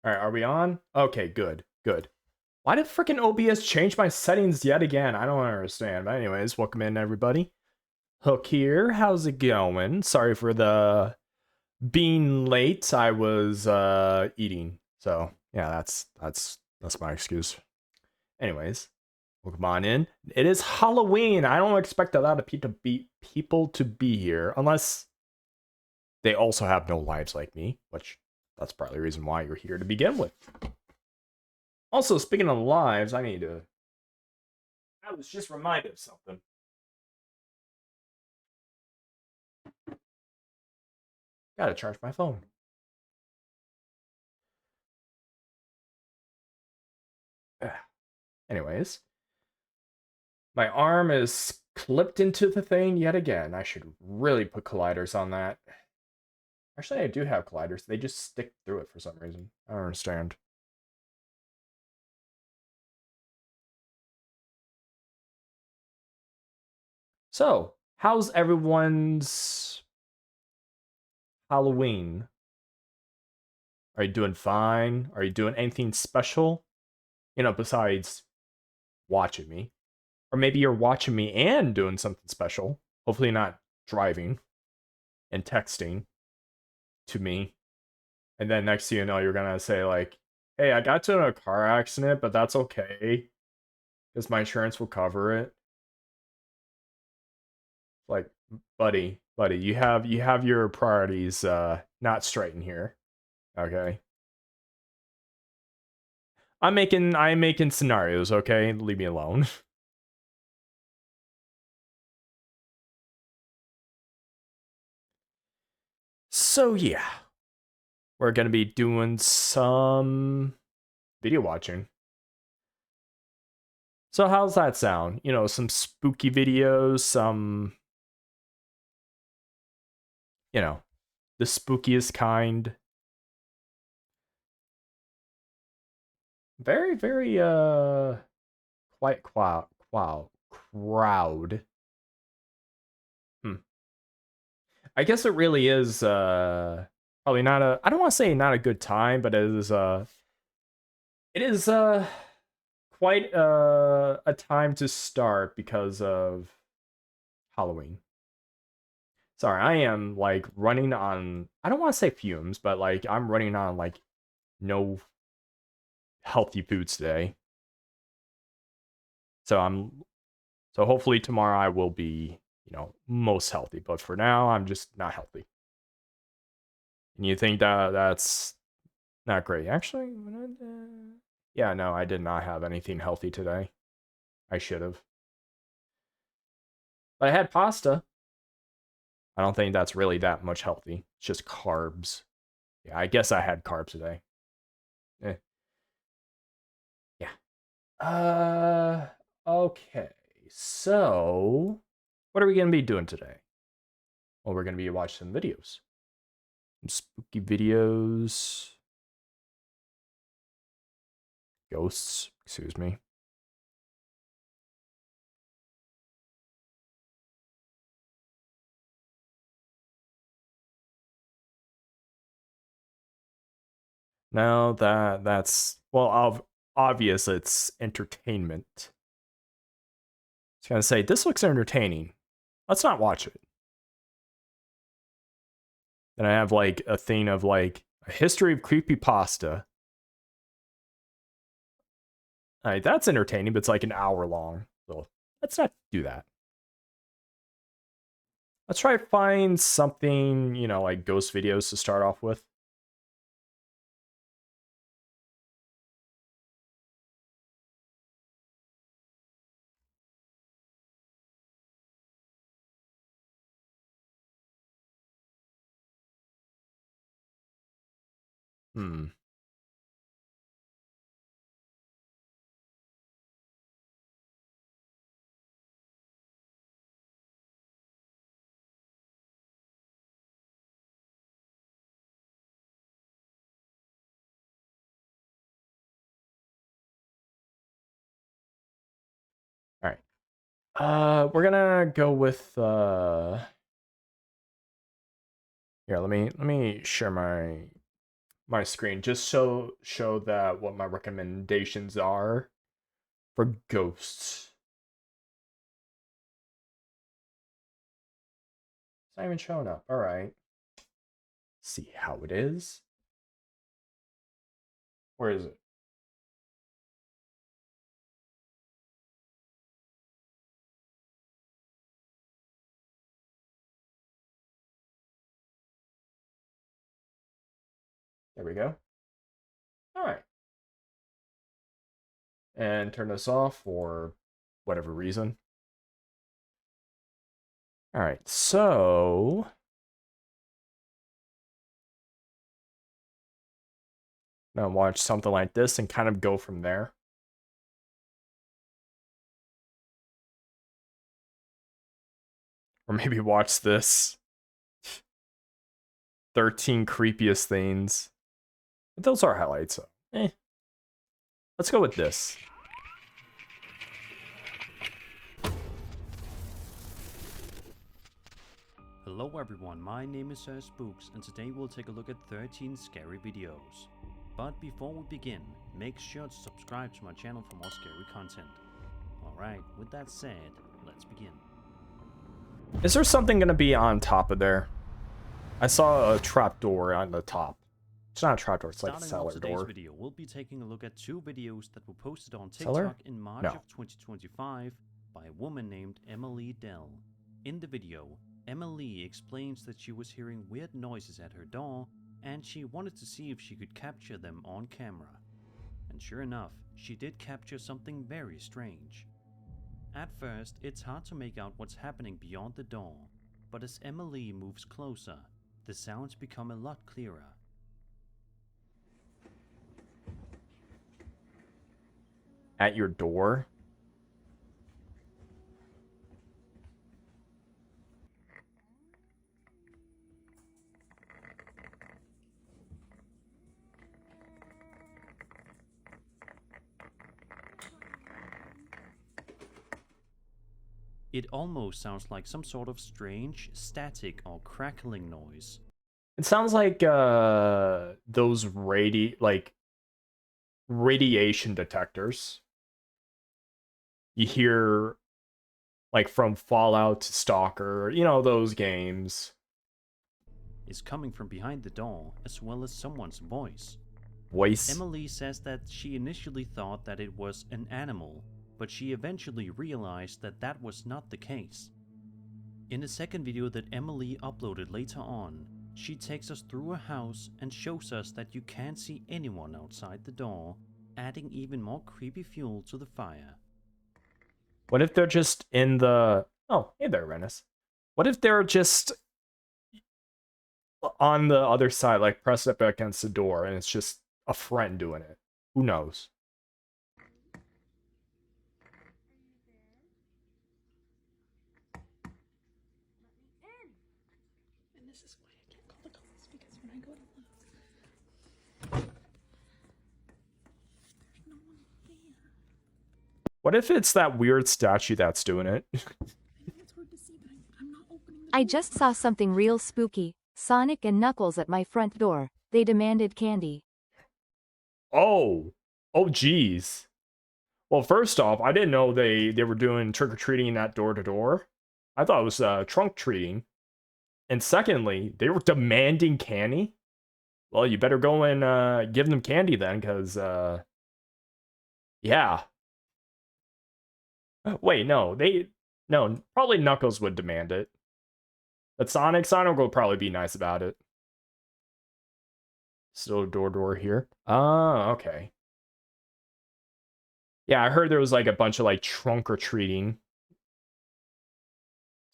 All right, are we on? Okay, good, good. Why did freaking OBS change my settings yet again? I don't understand. But anyways, welcome in everybody. Hook here. How's it going? Sorry for the being late. I was eating. So, yeah, that's my excuse. Anyways, welcome on in. It is Halloween. I don't expect a lot of people to be here unless they also have no lives like me, which that's probably the reason why you're here to begin with. Also, speaking of lives, I was just reminded of something. Gotta charge my phone. Anyways, my arm is clipped into the thing yet again. I should really put colliders on that. Actually, I do have colliders. They just stick through it for some reason. I don't understand. So, how's everyone's Halloween? Are you doing fine? Are you doing anything special? Besides watching me. Or maybe you're watching me and doing something special. Hopefully not driving and texting to me. And then next thing you know, you're gonna say like, hey, I got into a car accident, but that's okay. Because my insurance will cover it. Like, buddy, you have your priorities not straight in here. Okay. I'm making scenarios, okay? Leave me alone. So yeah. We're gonna be doing some video watching. So how's that sound? Some spooky videos, some the spookiest kind. Very, very quite crowd. Hmm. I guess it really is probably not a I don't want to say not a good time, but it is quite a time to start because of Halloween. Sorry, I am like running on I don't want to say fumes, but like I'm running on like no healthy foods today. So hopefully tomorrow I will be, most healthy, but for now I'm just not healthy. And you think that that's not great. Actually, yeah, no, I did not have anything healthy today. I should have. But I had pasta. I don't think that's really that much healthy. It's just carbs. Yeah, I guess I had carbs today. Eh, yeah. Okay. So, what are we going to be doing today? Well, we're going to be watching some videos. Some spooky videos. Ghosts, excuse me. No, that's well, obvious. It's entertainment. I was gonna say this looks entertaining. Let's not watch it. Then I have like a thing of like a history of creepy pasta. All right, that's entertaining, but it's like an hour long. So let's not do that. Let's try to find something, like ghost videos to start off with. Hmm. All right. We're gonna go with here, let me share my my screen just show that what my recommendations are for ghosts. It's not even showing up. All right. See how it is. Where is it? There we go. All right. And turn this off for whatever reason. All right. So now watch something like this and kind of go from there. Or maybe watch this. 13 creepiest things. But those are highlights, so let's go with this. Hello everyone, my name is Sir Spooks and today we'll take a look at 13 scary videos. But before we begin, make sure to subscribe to my channel for more scary content. Alright, with that said, let's begin. Is there something gonna be on top of there? I saw a trapdoor on the top. It's not a trapdoor, it's like a cellar Starting off door. today's video, we'll be taking a look at 2 videos that were posted on TikTok Cellar? in March No. of 2025 by a woman named Emily Dell. In the video, Emily explains that she was hearing weird noises at her door and she wanted to see if she could capture them on camera. And sure enough, she did capture something very strange. At first, it's hard to make out what's happening beyond the door, but as Emily moves closer, the sounds become a lot clearer. At your door? It almost sounds like some sort of strange static or crackling noise. It sounds like those radiation detectors. You hear like from Fallout to Stalker, you know, those games. Is coming from behind the door, as well as someone's voice. Voice. Emily says that she initially thought that it was an animal, but she eventually realized that that was not the case. In a second video that Emily uploaded later on, she takes us through a house and shows us that you can't see anyone outside the door, adding even more creepy fuel to the fire. What if they're just in the... Oh, hey there, Renus. What if they're just on the other side, like pressed up against the door, and it's just a friend doing it? Who knows? And this is why I can't call the cops, because when I go to look, there's no one there. What if it's that weird statue that's doing it? I know it's hard to see, but I'm not opening the I door. just saw something real spooky. Sonic and Knuckles at my front door. They demanded candy. Oh. Oh, geez. Well, first off, I didn't know they were doing trick-or-treating at door-to-door. I thought it was trunk-treating. And secondly, they were demanding candy? Well, you better go and give them candy then, because, yeah. Wait, no, no, probably Knuckles would demand it. But Sonic will probably be nice about it. Still door here. Oh, okay. Yeah, I heard there was like a bunch of like trunk-or-treating.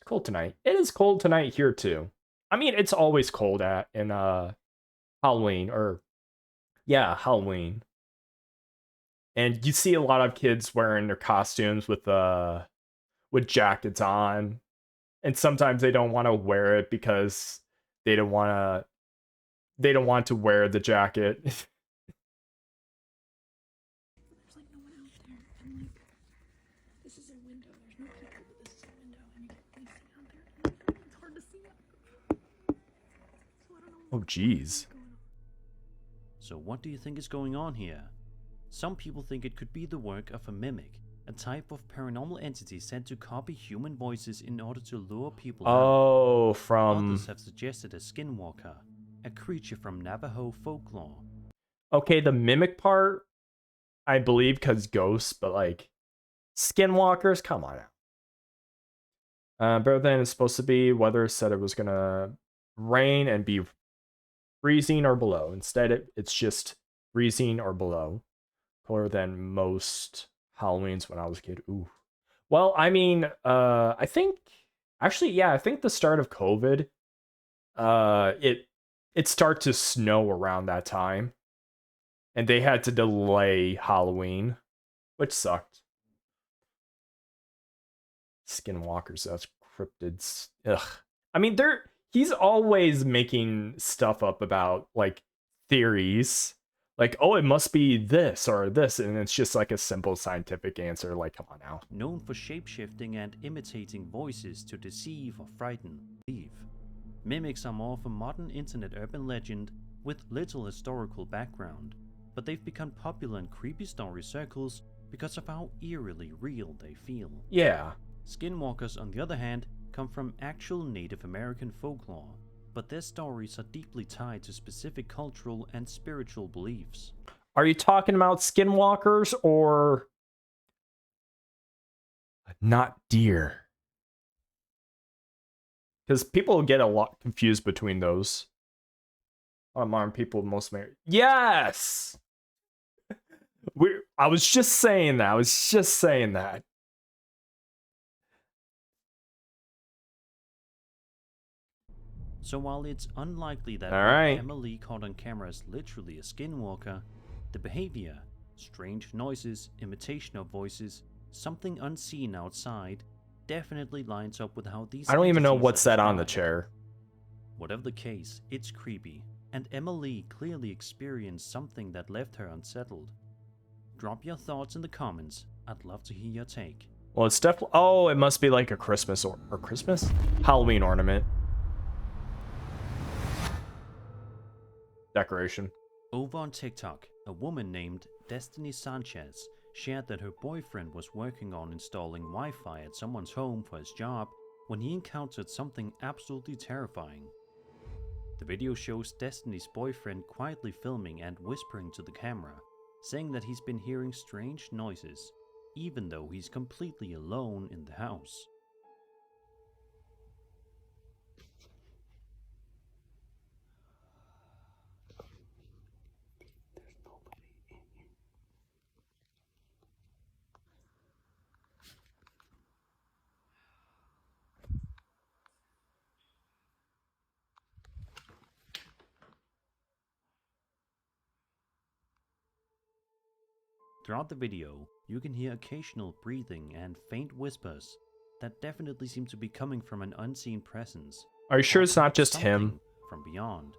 It's cold tonight. It is cold tonight here too. I mean, it's always cold in Halloween, or yeah, Halloween. And you see a lot of kids wearing their costumes with jackets on. And sometimes they don't want to wear it because they don't want to wear the jacket. There's like no one out there, and like, this is a window. There's no people, but this is a window, and you can really see out there. And it's hard to see. So I don't know Oh, jeez. what's going on. So what do you think is going on here? Some people think it could be the work of a mimic, a type of paranormal entity sent to copy human voices in order to lure people out. Oh, from... Others have suggested a skinwalker, a creature from Navajo folklore. Okay, the mimic part, I believe, because ghosts, but like, skinwalkers, come on now. Better than it's supposed to be. Weather said it was gonna rain and be freezing or below. Instead, it's just freezing or below. Cooler than most Halloweens when I was a kid. Ooh. Well, I mean, I think actually, yeah, I think the start of COVID, it started to snow around that time, and they had to delay Halloween, which sucked. Skinwalkers, that's cryptids. Ugh. I mean, he's always making stuff up about like theories. Like, oh, it must be this or this, and it's just like a simple scientific answer. Like, come on now. Known for shapeshifting and imitating voices to deceive or frighten, believe. Mimics are more of a modern internet urban legend with little historical background, but they've become popular in creepy story circles because of how eerily real they feel. Yeah. Skinwalkers, on the other hand, come from actual Native American folklore, but their stories are deeply tied to specific cultural and spiritual beliefs. Are you talking about skinwalkers or not deer? Because people get a lot confused between those. Modern people most married. Yes! I was just saying that. So while it's unlikely that Alright. Emily caught on camera is literally a skinwalker, the behavior, strange noises, imitation of voices, something unseen outside, definitely lines up with how these I don't even know entities what's are that on the described. chair. Whatever the case, it's creepy, and Emily clearly experienced something that left her unsettled. Drop your thoughts in the comments, I'd love to hear your take. Well, it's definitely... Oh, it must be like a Christmas or Christmas? Halloween ornament. Decoration. Over on TikTok, a woman named Destiny Sanchez shared that her boyfriend was working on installing Wi-Fi at someone's home for his job when he encountered something absolutely terrifying. The video shows Destiny's boyfriend quietly filming and whispering to the camera, saying that he's been hearing strange noises, even though he's completely alone in the house. Throughout the video, you can hear occasional breathing and faint whispers that definitely seem to be coming from an unseen presence. Are you sure it's not just him? Something from beyond.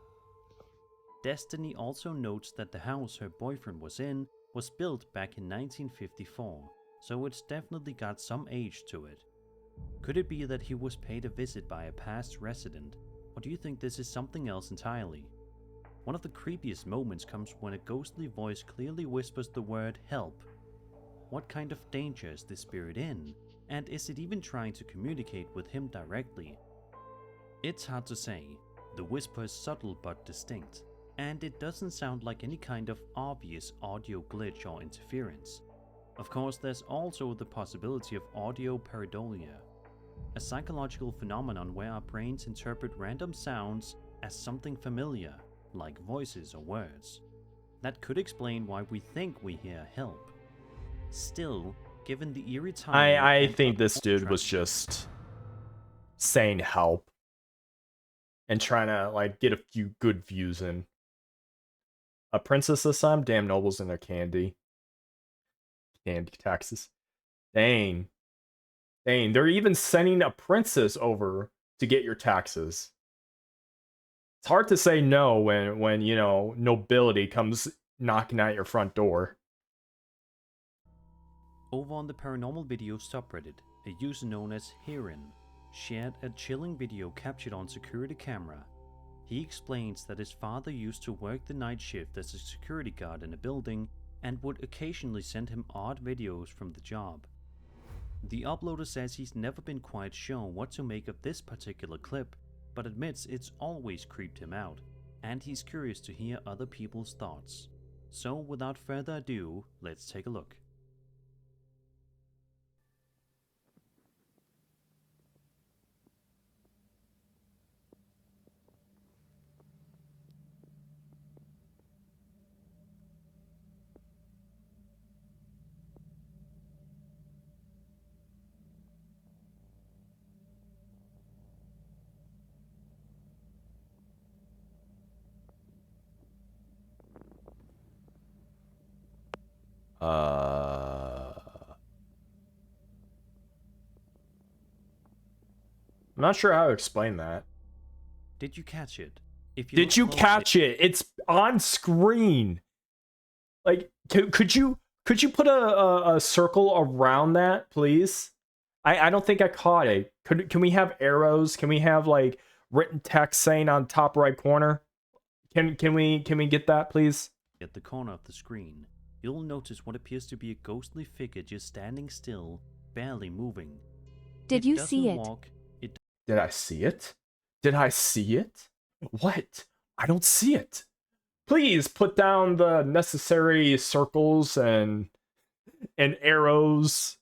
Destiny also notes that the house her boyfriend was in was built back in 1954, so it's definitely got some age to it. Could it be that he was paid a visit by a past resident, or do you think this is something else entirely? One of the creepiest moments comes when a ghostly voice clearly whispers the word help. What kind of danger is this spirit in, and is it even trying to communicate with him directly? It's hard to say. The whisper is subtle but distinct, and it doesn't sound like any kind of obvious audio glitch or interference. Of course, there's also the possibility of audio pareidolia, a psychological phenomenon where our brains interpret random sounds as something familiar, like voices or words. That could explain why we think we hear help. Still, given the eerie timing, I think this dude was just saying help and trying to like get a few good views in. A princess this time? Damn nobles in their candy taxes. Dang, they're even sending a princess over to get your taxes. It's hard to say no when you know, nobility comes knocking at your front door. Over on the Paranormal Video subreddit, a user known as Heron shared a chilling video captured on security camera. He explains that his father used to work the night shift as a security guard in a building and would occasionally send him odd videos from the job. The uploader says he's never been quite sure what to make of this particular clip, but admits it's always creeped him out, and he's curious to hear other people's thoughts. So without further ado, let's take a look. I'm not sure how to explain that. Did you catch it? If Did you catch it? It's on screen. Like, could you put a circle around that, please? I don't think I caught it. Can we have arrows? Can we have like written text saying on top right corner? Can we get that, please? At the corner of the screen, you'll notice what appears to be a ghostly figure just standing still, barely moving. Did you see it? Did I see it? Did I see it? What? I don't see it. Please put down the necessary circles and arrows.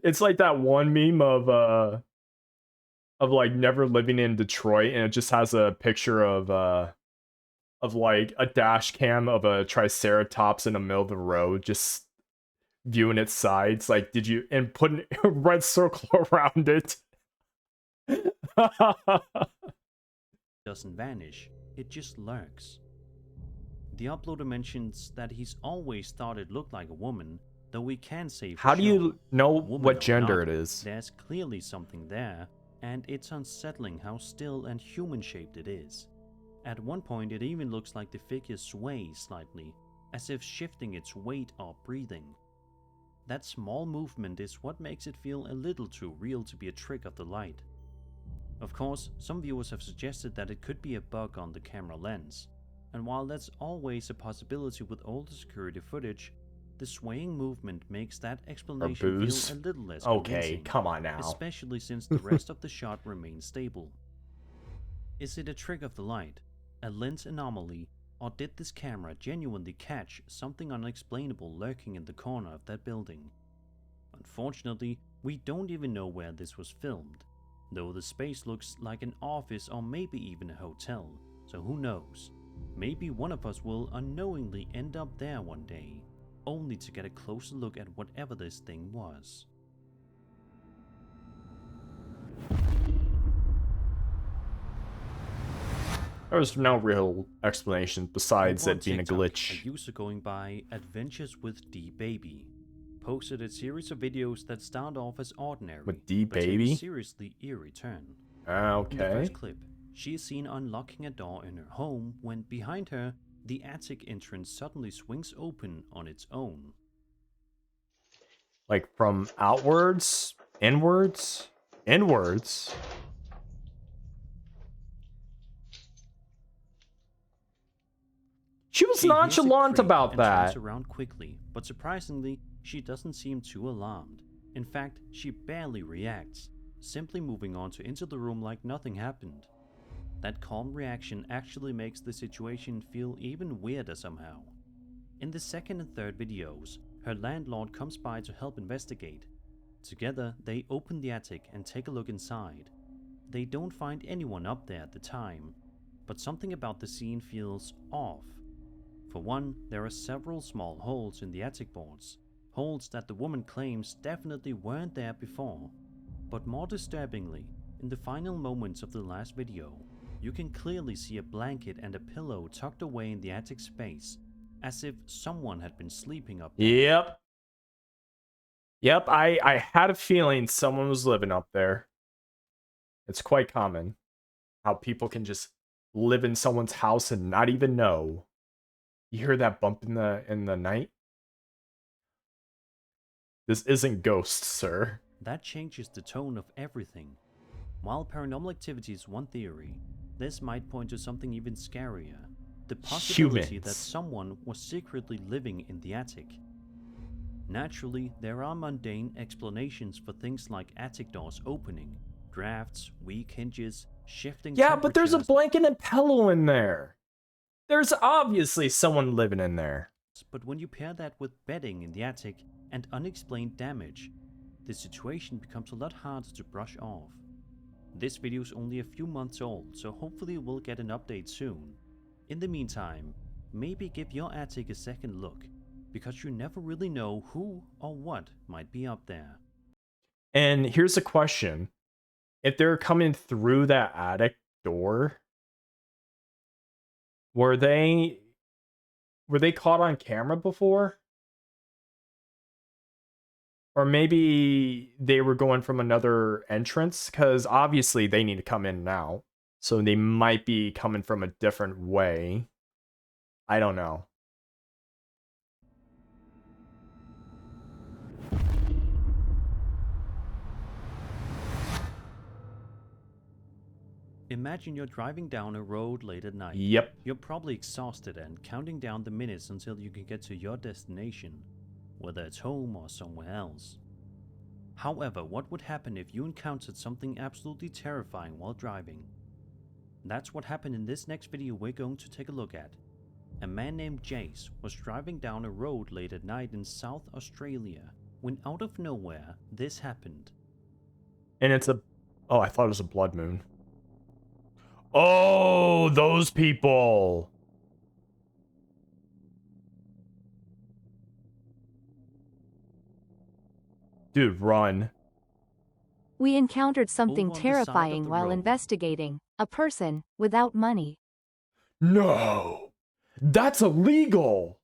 It's like that one meme of like Never Living in Detroit, and it just has a picture of like a dash cam of a triceratops in the middle of the road, just viewing its sides. Like, did you, and put a red circle around it? Doesn't vanish, it just lurks. The uploader mentions that he's always thought it looked like a woman, though we can't say for How do sure. you know Woman what or gender not, it is? There's clearly something there, and it's unsettling how still and human-shaped it is. At one point, it even looks like the figure sways slightly, as if shifting its weight or breathing. That small movement is what makes it feel a little too real to be a trick of the light. Of course, some viewers have suggested that it could be a bug on the camera lens, and while that's always a possibility with older security footage, the swaying movement makes that explanation booze? feel a little less Okay, convincing, come on now. especially since the rest of the shot remains stable. Is it a trick of the light, a lens anomaly, or did this camera genuinely catch something unexplainable lurking in the corner of that building? Unfortunately, we don't even know where this was filmed, though the space looks like an office or maybe even a hotel, so who knows? Maybe one of us will unknowingly end up there one day, only to get a closer look at whatever this thing was. There was no real explanation besides Over on it being a TikTok, glitch. A user going by Adventures with D-Baby posted a series of videos that start off as ordinary, With but take a D-Baby? seriously eerie turn. In the Okay. first clip, she is seen unlocking a door in her home when behind her, the attic entrance suddenly swings open on its own. Like from outwards, inwards, inwards. She was She hears it nonchalant creak about and turns that. around quickly, but surprisingly, she doesn't seem too alarmed. In fact, she barely reacts, simply moving on to enter the room like nothing happened. That calm reaction actually makes the situation feel even weirder somehow. In the second and third videos, her landlord comes by to help investigate. Together, they open the attic and take a look inside. They don't find anyone up there at the time, but something about the scene feels off. For one, there are several small holes in the attic boards, holes that the woman claims definitely weren't there before. But more disturbingly, in the final moments of the last video, you can clearly see a blanket and a pillow tucked away in the attic space, as if someone had been sleeping up there. Yep. Yep, I had a feeling someone was living up there. It's quite common how people can just live in someone's house and not even know. You hear that bump in the night? This isn't ghosts, sir. That changes the tone of everything. While paranormal activity is one theory, this might point to something even scarier. The possibility that Humans. someone was secretly living in the attic. Naturally, there are mundane explanations for things like attic doors opening, drafts, weak hinges, shifting Yeah, but there's a temperatures, blanket and pillow in there. There's obviously someone living in there. but when you pair that with bedding in the attic and unexplained damage, the situation becomes a lot harder to brush off. This video is only a few months old, so hopefully we'll get an update soon. In the meantime, maybe give your attic a second look, because you never really know who or what might be up there. And here's a question. If they're coming through that attic door, were they caught on camera before? Or maybe they were going from another entrance, because obviously they need to come in now. So they might be coming from a different way. I don't know. Imagine you're driving down a road late at night. Yep. You're probably exhausted and counting down the minutes until you can get to your destination, whether it's home or somewhere else. However, what would happen if you encountered something absolutely terrifying while driving? That's what happened in this next video we're going to take a look at. A man named Jace was driving down a road late at night in South Australia when out of nowhere this happened. And it's a... Oh, I thought it was a blood moon. Oh, those people. Dude, run. We encountered something Over on the side of terrifying the while road. investigating. A person without money. No. That's illegal.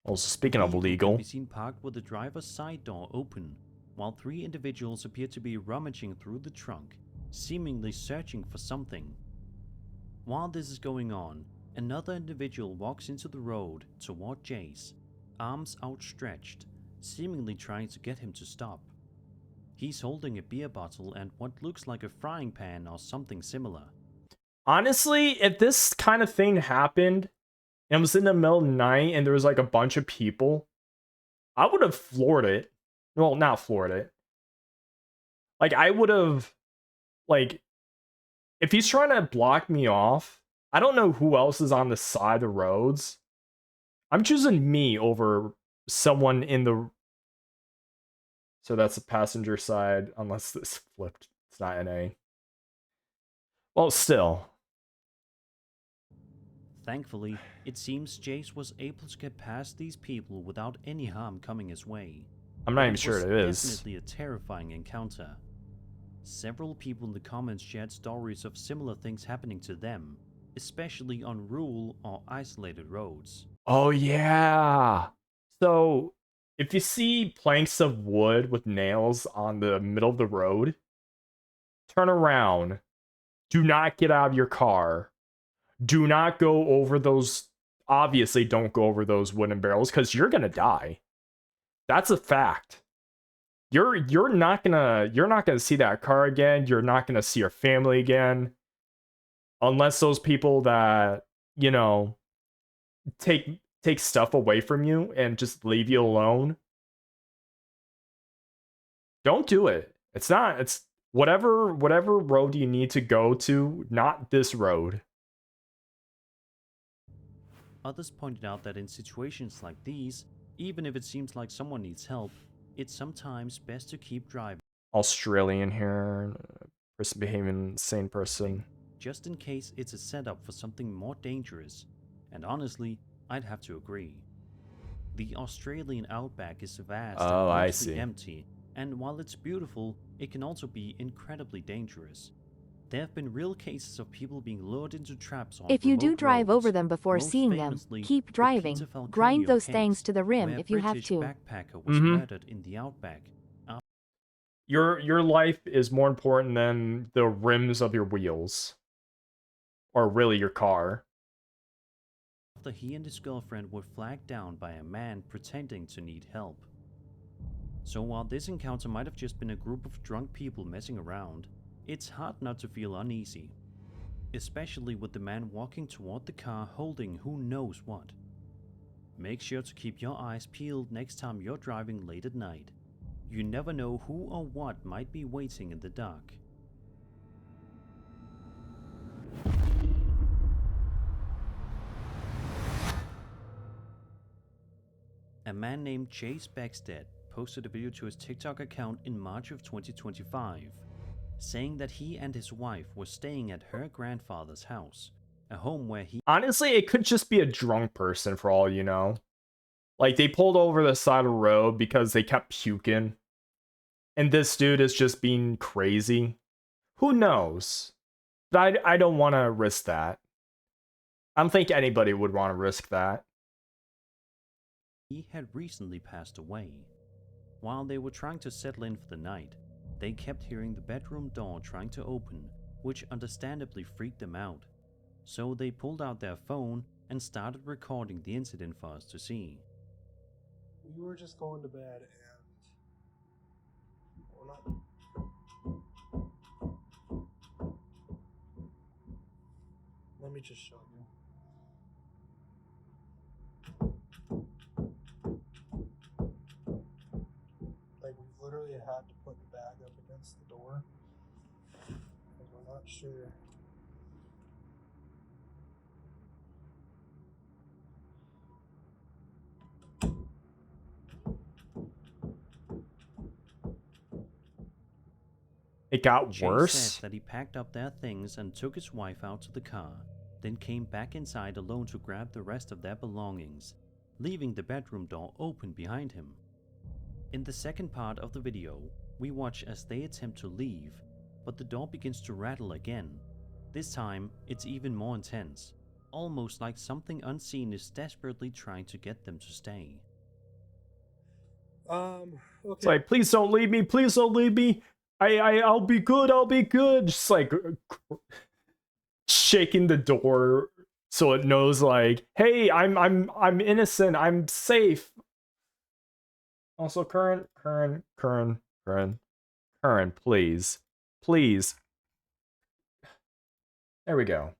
Also, speaking of The vehicle illegal, can be seen parked with the driver's side door open, while three individuals appear to be rummaging through the trunk, seemingly searching for something. While this is going on, another individual walks into the road toward Jace, arms outstretched, seemingly trying to get him to stop. He's holding a beer bottle and what looks like a frying pan or something similar. honestly, if this kind of thing happened and it was in the middle of the night and there was like a bunch of people, I would have floored it. Well, not floored it. Like, I would have, like, if he's trying to block me off, I don't know who else is on the side of the roads. I'm choosing me over someone in the... So that's the passenger side, unless this flipped. It's not NA. Well, still. Thankfully, it seems Jace was able to get past these people without any harm coming his way. I'm not But even sure was it is. Definitely a terrifying encounter. Several people in the comments shared stories of similar things happening to them, especially on rural or isolated roads. Oh, yeah. So, if you see planks of wood with nails on the middle of the road, turn around. Do not get out of your car. Do not go over those. Obviously, don't go over those wooden barrels because you're gonna die. That's a fact. You're not gonna see that car again. You're not gonna see your family again, unless those people that, you know, take stuff away from you and just leave you alone. Don't do it. It's whatever road you need to go to, not this road. Others pointed out that in situations like these, even if it seems like someone needs help, it's sometimes best to keep driving, Australian here, person behaving insane person. just in case it's a setup for something more dangerous. And honestly, I'd have to agree. The Australian outback is vast and Oh, I mostly see. empty, and while it's beautiful, it can also be incredibly dangerous. There have been real cases of people being lured into traps on If you do remote drive roads, over them before most seeing them, famously, keep the driving. Peter Falconio Grind those case, things to the rim where if you have British to. backpacker was Mhm. murdered in the outback Your life is more important than the rims of your wheels, or really your car. after he and his girlfriend were flagged down by a man pretending to need help. So while this encounter might have just been a group of drunk people messing around, it's hard not to feel uneasy. Especially with the man walking toward the car holding who knows what. Make sure to keep your eyes peeled next time you're driving late at night. You never know who or what might be waiting in the dark. A man named Chase Beckstead posted a video to his TikTok account in March of 2025, saying that he and his wife were staying at her grandfather's house, a home where he... Honestly, it could just be a drunk person for all you know. Like, they pulled over the side of the road because they kept puking. And this dude is just being crazy. Who knows? But I don't want to risk that. I don't think anybody would want to risk that. He had recently passed away. While they were trying to settle in for the night, they kept hearing the bedroom door trying to open, which understandably freaked them out. So they pulled out their phone and started recording the incident for us to see. We were just going to bed and we're not. Let me just show you. Like, we literally had to put the bag up against the door because we're not sure. It got Chase worse. said that he packed up their things and took his wife out to the car, then came back inside alone to grab the rest of their belongings, leaving the bedroom door open behind him. In the second part of the video, we watch as they attempt to leave, but the door begins to rattle again. This time, it's even more intense, almost like something unseen is desperately trying to get them to stay. Okay. It's like, please don't leave me. Please don't leave me. I'll be good. I'll be good. Just like shaking the door so it knows, like, hey, I'm innocent. I'm safe. Also, Curran, please. Please. There we go.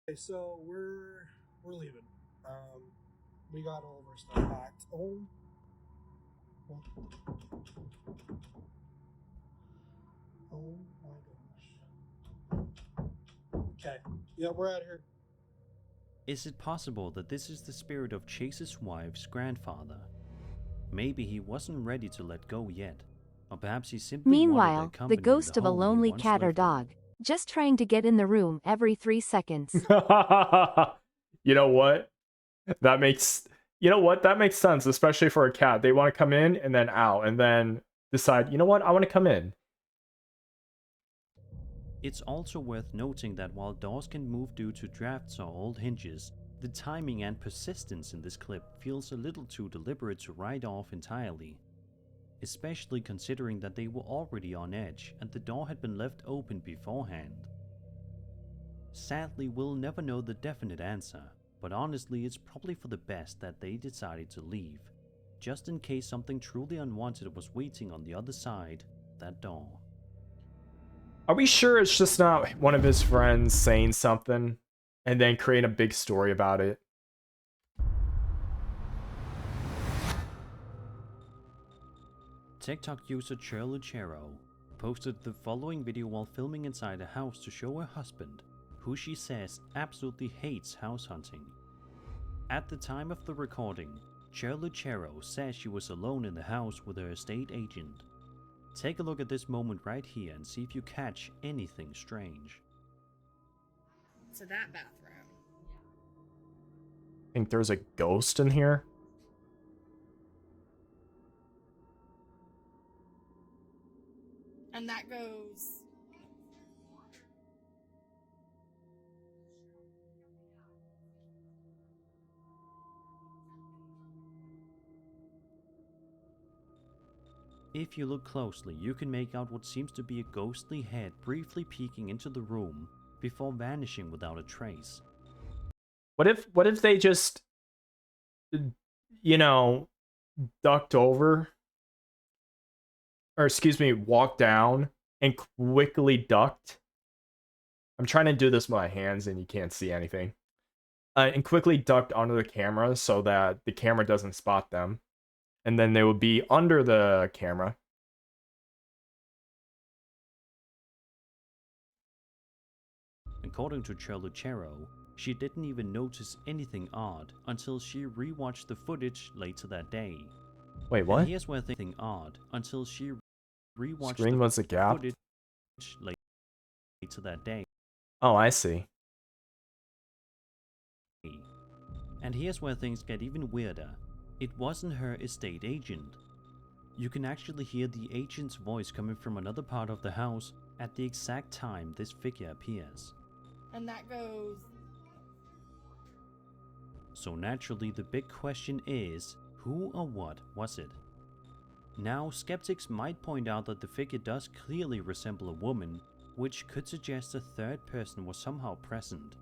Okay, so we're leaving. We got all of our stuff packed. Oh my gosh. Okay. Yeah, we're out here. Is it possible that this is the spirit of Chase's wife's grandfather? Maybe he wasn't ready to let go yet, or perhaps he simply wanted Meanwhile, their the company in ghost of a home he lonely once cat or lived in. dog, just trying to get in the room every 3 seconds. You know what? That makes sense, especially for a cat. They want to come in and then out and then decide, you know what? I want to come in. It's also worth noting that while doors can move due to drafts or old hinges, the timing and persistence in this clip feels a little too deliberate to write off entirely. Especially considering that they were already on edge and the door had been left open beforehand. Sadly, we'll never know the definite answer, but honestly it's probably for the best that they decided to leave, just in case something truly unwanted was waiting on the other side of that door. Are we sure it's just not one of his friends saying something and then creating a big story about it? TikTok user Cher Lucero posted the following video while filming inside a house to show her husband, who she says absolutely hates house hunting. At the time of the recording, Cher Lucero says she was alone in the house with her estate agent. Take a look at this moment right here and see if you catch anything strange. To that bathroom. Think there's a ghost in here? And that goes. If you look closely, you can make out what seems to be a ghostly head briefly peeking into the room before vanishing without a trace. What if they just you know, ducked over, or excuse me, walked down and quickly ducked. I'm trying to do this with my hands and you can't see anything. And quickly ducked under the camera so that the camera doesn't spot them. And then they would be under the camera. According to Choluchero, she didn't even notice anything odd until she rewatched the footage later that day. Wait, what? And here's where things odd until she rewatched Screen the was a gap? footage later that day. Oh, I see. And here's where things get even weirder. It wasn't her estate agent. You can actually hear the agent's voice coming from another part of the house at the exact time this figure appears. And that goes. So naturally the big question is, who or what was it? Now, skeptics might point out that the figure does clearly resemble a woman, which could suggest a third person was somehow present.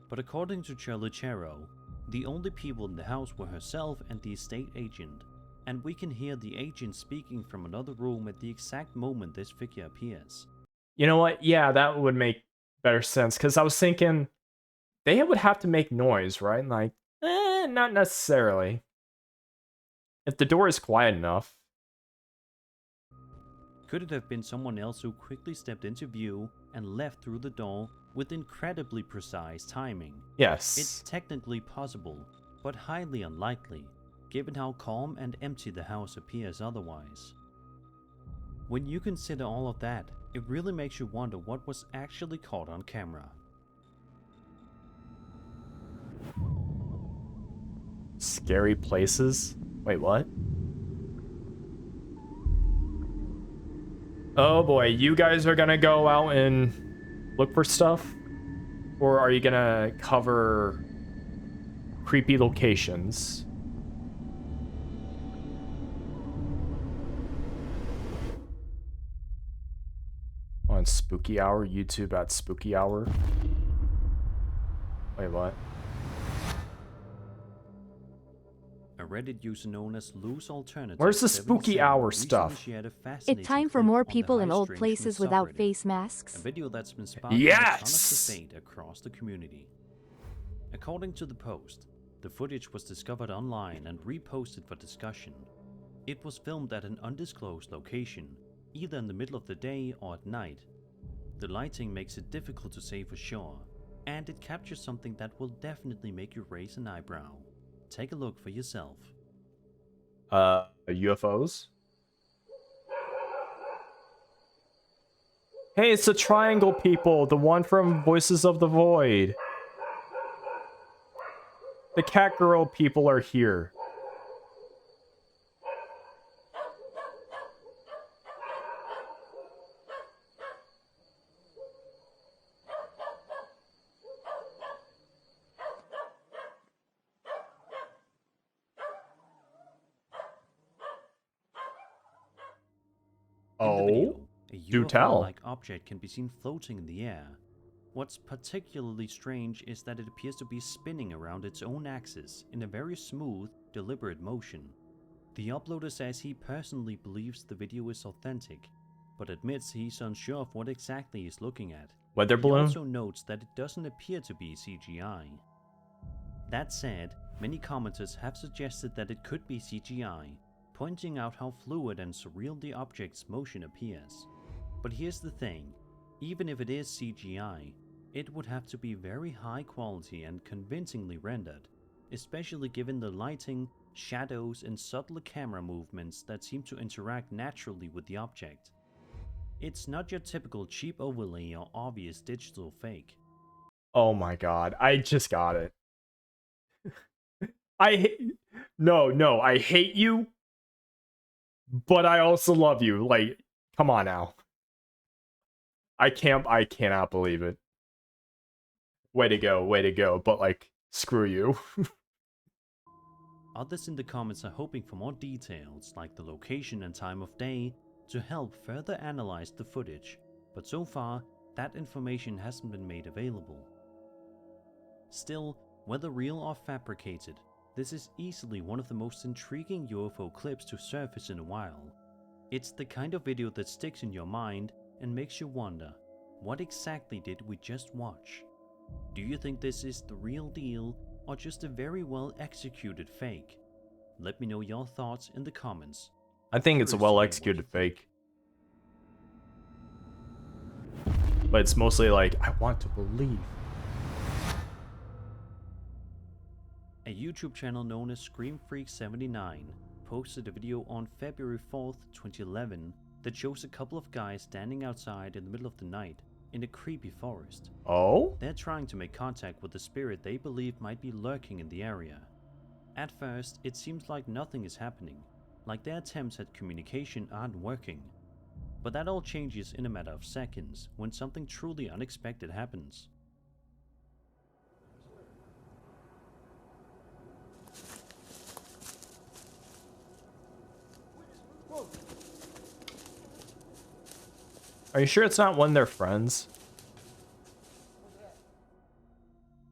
But according to Choluchero, the only people in the house were herself and the estate agent, and we can hear the agent speaking from another room at the exact moment this figure appears. You know what? Yeah, that would make better sense, because I was thinking they would have to make noise, right? Like, not necessarily. If the door is quiet enough. Could it have been someone else who quickly stepped into view and left through the door with incredibly precise timing? Yes. It's technically possible, but highly unlikely, given how calm and empty the house appears otherwise. When you consider all of that, it really makes you wonder what was actually caught on camera. Scary places? Wait, what? Oh boy, you guys are gonna go out and look for stuff? Or are you gonna cover creepy locations? On Spooky Hour, YouTube at Spooky Hour. Wait, what? A Reddit user known as Loose Alternative. Where's the Spooky Hour stuff? It's time for more people in old places without face A masks. video that's been sparking Yes! a ton of debate across the community. According to the post, the footage was discovered online and reposted for discussion. It was filmed at an undisclosed location, either in the middle of the day or at night. The lighting makes it difficult to say for sure, and it captures something that will definitely make you raise an eyebrow. Take a look for yourself. UFOs? Hey, it's the triangle people, the one from Voices of the Void. The cat girl people are here. In the video, a do tell. UFO-like object can be seen floating in the air. What's particularly strange is that it appears to be spinning around its own axis in a very smooth, deliberate motion. The uploader says he personally believes the video is authentic, but admits he's unsure of what exactly he's looking at. Weather He balloon? also notes that it doesn't appear to be CGI. That said, many commenters have suggested that it could be CGI, pointing out how fluid and surreal the object's motion appears. But here's the thing, even if it is CGI, it would have to be very high quality and convincingly rendered, especially given the lighting, shadows, and subtle camera movements that seem to interact naturally with the object. It's not your typical cheap overlay or obvious digital fake. Oh my god, I just got it. No, I hate you, but I also love you. Like, come on now. I cannot believe it. Way to go, but like, screw you. Others in the comments are hoping for more details, like the location and time of day, to help further analyze the footage, but so far, that information hasn't been made available. Still, whether real or fabricated, This is easily one of the most intriguing UFO clips to surface in a while. It's the kind of video that sticks in your mind and makes you wonder, what exactly did we just watch? Do you think this is the real deal or just a very well executed fake? Let me know your thoughts in the comments. I think it's a Curious to know well what you executed think. fake. But it's mostly like, I want to believe. A YouTube channel known as ScreamFreak79 posted a video on February 4th, 2011 that shows a couple of guys standing outside in the middle of the night in a creepy forest. Oh? They're trying to make contact with the spirit they believe might be lurking in the area. At first, it seems like nothing is happening, like their attempts at communication aren't working. But that all changes in a matter of seconds when something truly unexpected happens. Are you sure it's not one of their friends?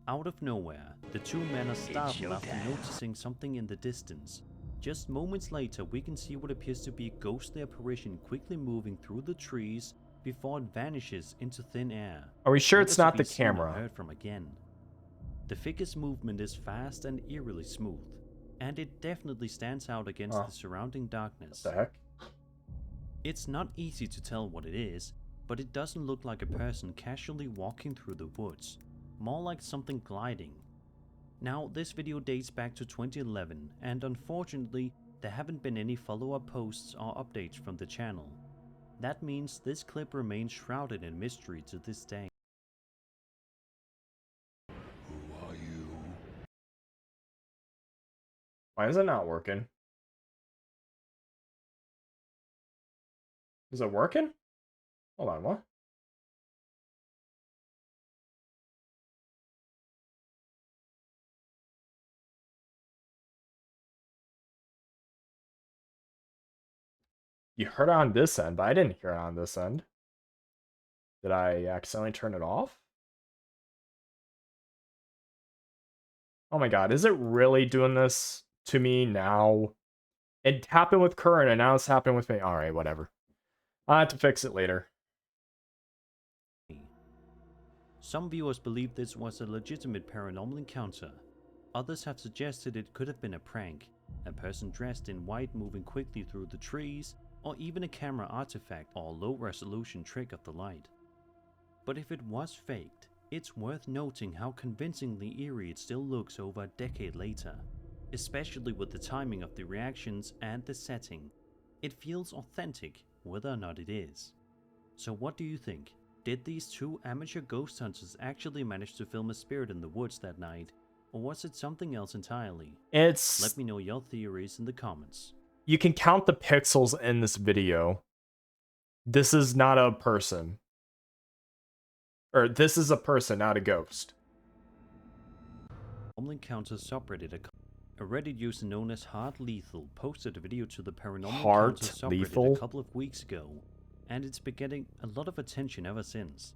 Out of nowhere, the two men are startled after noticing something in the distance. Just moments later, we can see what appears to be a ghostly apparition quickly moving through the trees before it vanishes into thin air. Are we sure never it's to not be the seen or camera? heard from again. The figure's movement is fast and eerily smooth, and it definitely stands out against Huh. the surrounding darkness. What the heck? It's not easy to tell what it is, but it doesn't look like a person casually walking through the woods, more like something gliding. Now, this video dates back to 2011, and unfortunately, there haven't been any follow-up posts or updates from the channel. That means this clip remains shrouded in mystery to this day. Why is it not working? Is it working? Hold on, what? You heard it on this end, but I didn't hear it on this end. Did I accidentally turn it off? Oh my god, is it really doing this to me now? It happened with Curran, and now it's happening with me. Alright, whatever. I'll have to fix it later. Some viewers believe this was a legitimate paranormal encounter. Others have suggested it could have been a prank, a person dressed in white moving quickly through the trees, or even a camera artifact or low-resolution trick of the light. But if it was faked, it's worth noting how convincingly eerie it still looks over a decade later, especially with the timing of the reactions and the setting. It feels authentic, whether or not it is. So what do you think? Did these two amateur ghost hunters actually manage to film a spirit in the woods that night, or was it something else entirely? It's... Let me know your theories in the comments. You can count the pixels in this video. This is not a person. Or, this is a person, not a ghost. Paranormal Encounters subreddit, a Reddit user known as Hard Lethal posted a video to the Paranormal Heart Encounters subreddit Lethal? a couple of weeks ago, and it's been getting a lot of attention ever since.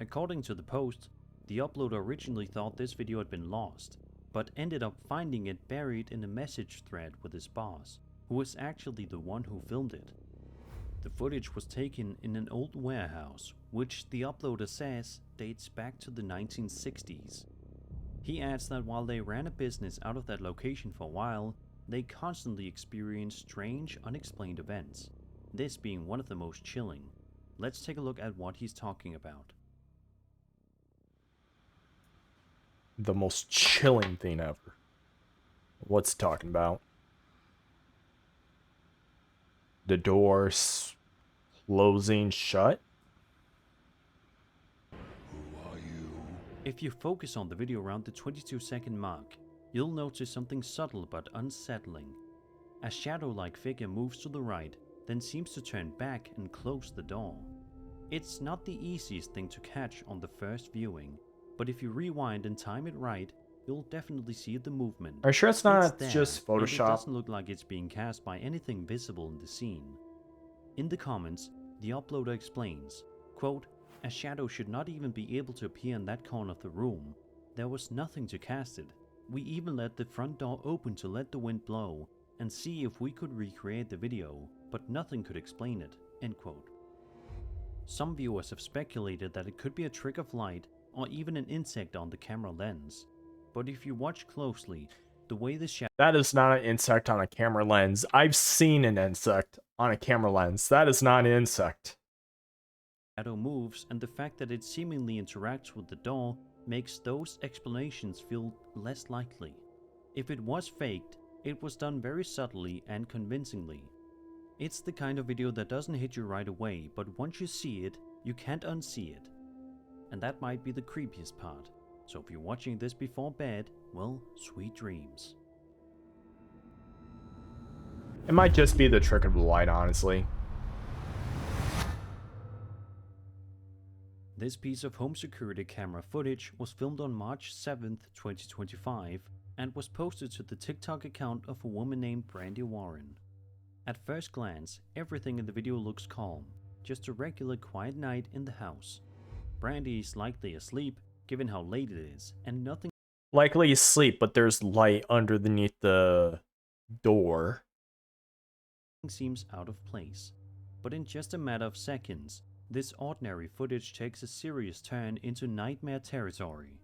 According to the post, the uploader originally thought this video had been lost, but ended up finding it buried in a message thread with his boss, who was actually the one who filmed it. The footage was taken in an old warehouse, which the uploader says dates back to the 1960s. He adds that while they ran a business out of that location for a while, they constantly experienced strange, unexplained events, this being one of the most chilling. Let's take a look at what he's talking about. The most chilling thing ever. What's he talking about? The doors closing shut? If you focus on the video around the 22-second mark, you'll notice something subtle but unsettling. A shadow-like figure moves to the right, then seems to turn back and close the door. It's not the easiest thing to catch on the first viewing, but if you rewind and time it right, you'll definitely see the movement. Are you sure it's not there, just and it Photoshop? doesn't look like it's being cast by anything visible in the scene. In the comments, the uploader explains, quote, "A shadow should not even be able to appear in that corner of the room. There was nothing to cast it. We even let the front door open to let the wind blow and see if we could recreate the video, but nothing could explain it." End quote. Some viewers have speculated that it could be a trick of light or even an insect on the camera lens. But if you watch closely, the way the That is not an insect on a camera lens. I've seen an insect on a camera lens. That is not an insect. shadow moves and the fact that it seemingly interacts with the door makes those explanations feel less likely. If it was faked, it was done very subtly and convincingly. It's the kind of video that doesn't hit you right away, but once you see it, you can't unsee it. And that might be the creepiest part. So if you're watching this before bed, well, sweet dreams. It might just be the trick of the light, honestly. This piece of home security camera footage was filmed on March 7th, 2025, and was posted to the TikTok account of a woman named Brandy Warren. At first glance, everything in the video looks calm, just a regular quiet night in the house. Brandy is likely asleep, given how late it is, and nothing Likely asleep, but there's light underneath the door. seems out of place. But in just a matter of seconds, this ordinary footage takes a serious turn into nightmare territory.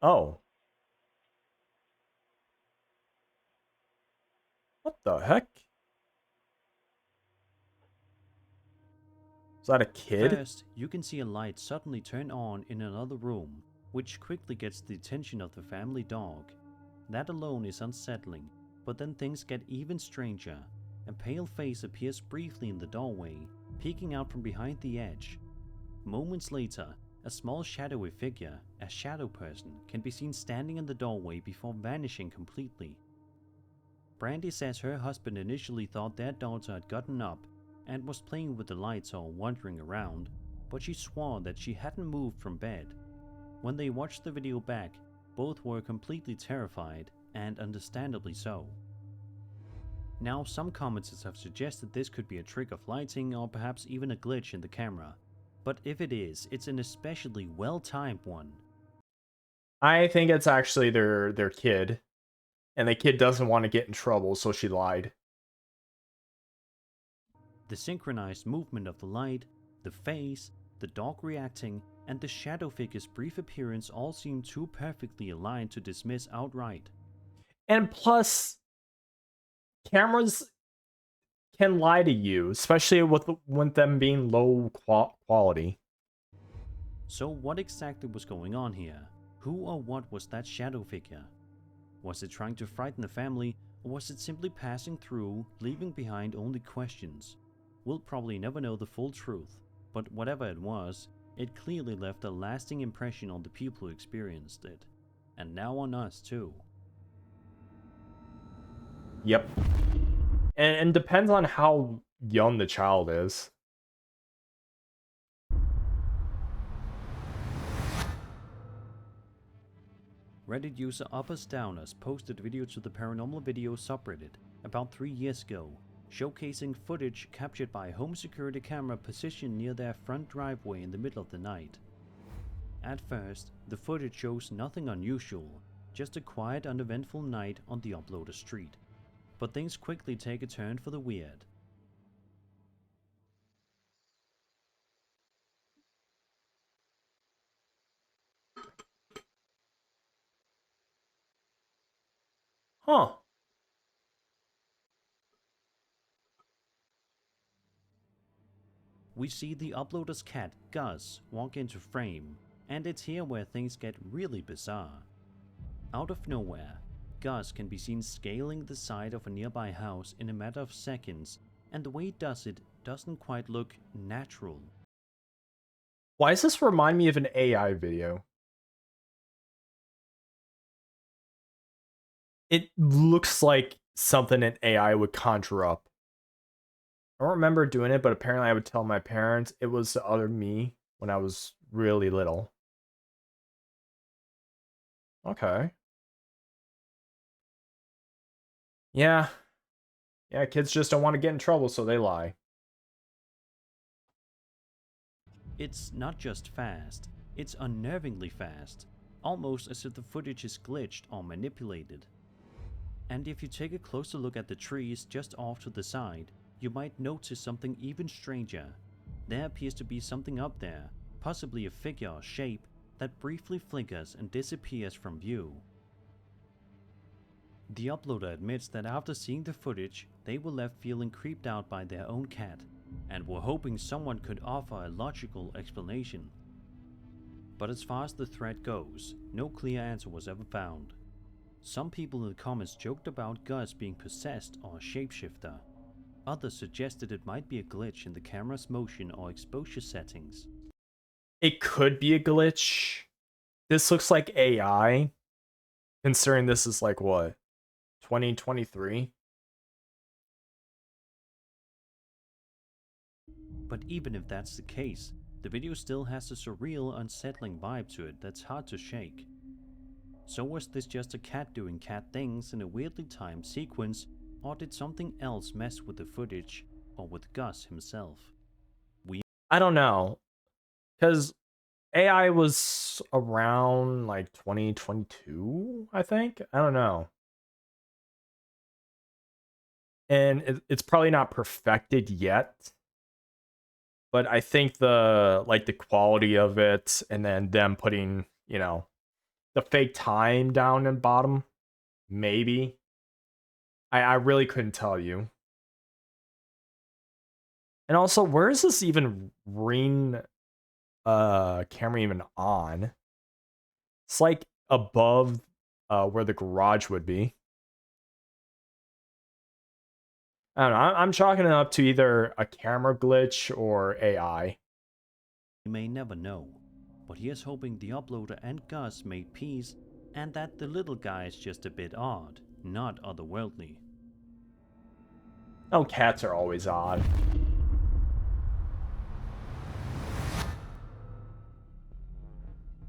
Oh. What the heck? Is that a kid? First, you can see a light suddenly turn on in another room, which quickly gets the attention of the family dog. That alone is unsettling, but then things get even stranger. A pale face appears briefly in the doorway, peeking out from behind the edge. Moments later, a small shadowy figure, a shadow person, can be seen standing in the doorway before vanishing completely. Brandy says her husband initially thought their daughter had gotten up and was playing with the lights or wandering around, but she swore that she hadn't moved from bed. When they watched the video back, both were completely terrified, and understandably so. Now, some commenters have suggested this could be a trick of lighting or perhaps even a glitch in the camera, but if it is, it's an especially well-timed one. I think it's actually their kid. And the kid doesn't want to get in trouble, so she lied. The synchronized movement of the light, the face, the dog reacting, and the shadow figure's brief appearance all seem too perfectly aligned to dismiss outright. And plus, cameras can lie to you, especially with them being low quality. So what exactly was going on here? Who or what was that shadow figure? Was it trying to frighten the family, or was it simply passing through, leaving behind only questions? We'll probably never know the full truth, but whatever it was, it clearly left a lasting impression on the people who experienced it. And now on us too. Yep. And depends on how young the child is. Reddit user Uppers Downers posted a video to the Paranormal Video subreddit about 3 years ago, showcasing footage captured by a home security camera positioned near their front driveway in the middle of the night. At first, the footage shows nothing unusual, just a quiet, uneventful night on the uploader street. But things quickly take a turn for the weird. Huh. We see the uploader's cat, Gus, walk into frame, and it's here where things get really bizarre. Out of nowhere, Gus can be seen scaling the side of a nearby house in a matter of seconds, and the way he does it doesn't quite look natural. Why does this remind me of an AI video? It looks like something an AI would conjure up. I don't remember doing it, but apparently I would tell my parents it was the other me when I was really little. Okay. Yeah. Yeah, kids just don't want to get in trouble, so they lie. It's not just fast, It's unnervingly fast, almost as if the footage is glitched or manipulated. And if you take a closer look at the trees just off to the side, you might notice something even stranger. There appears to be something up there, possibly a figure or shape, that briefly flickers and disappears from view. The uploader admits that after seeing the footage, they were left feeling creeped out by their own cat, and were hoping someone could offer a logical explanation. But as far as the thread goes, no clear answer was ever found. Some people in the comments joked about Gus being possessed or a shapeshifter. Others suggested it might be a glitch in the camera's motion or exposure settings. It could be a glitch. This looks like AI, considering this is like what, 2023? But even if that's the case, the video still has a surreal, unsettling vibe to it that's hard to shake. So was this just a cat doing cat things in a weirdly timed sequence, or did something else mess with the footage, or with Gus himself? I don't know, because AI was around like 2022, I think. I don't know. And it's probably not perfected yet. But I think the quality of it, and then them putting, the fake time down in bottom, maybe. I really couldn't tell you. And also, where is this even ring camera even on? It's like above where the garage would be. I don't know. I'm chalking it up to either a camera glitch or AI. We may never know, but here's hoping the uploader and Gus made peace, and that the little guy is just a bit odd, not otherworldly. Oh, cats are always odd.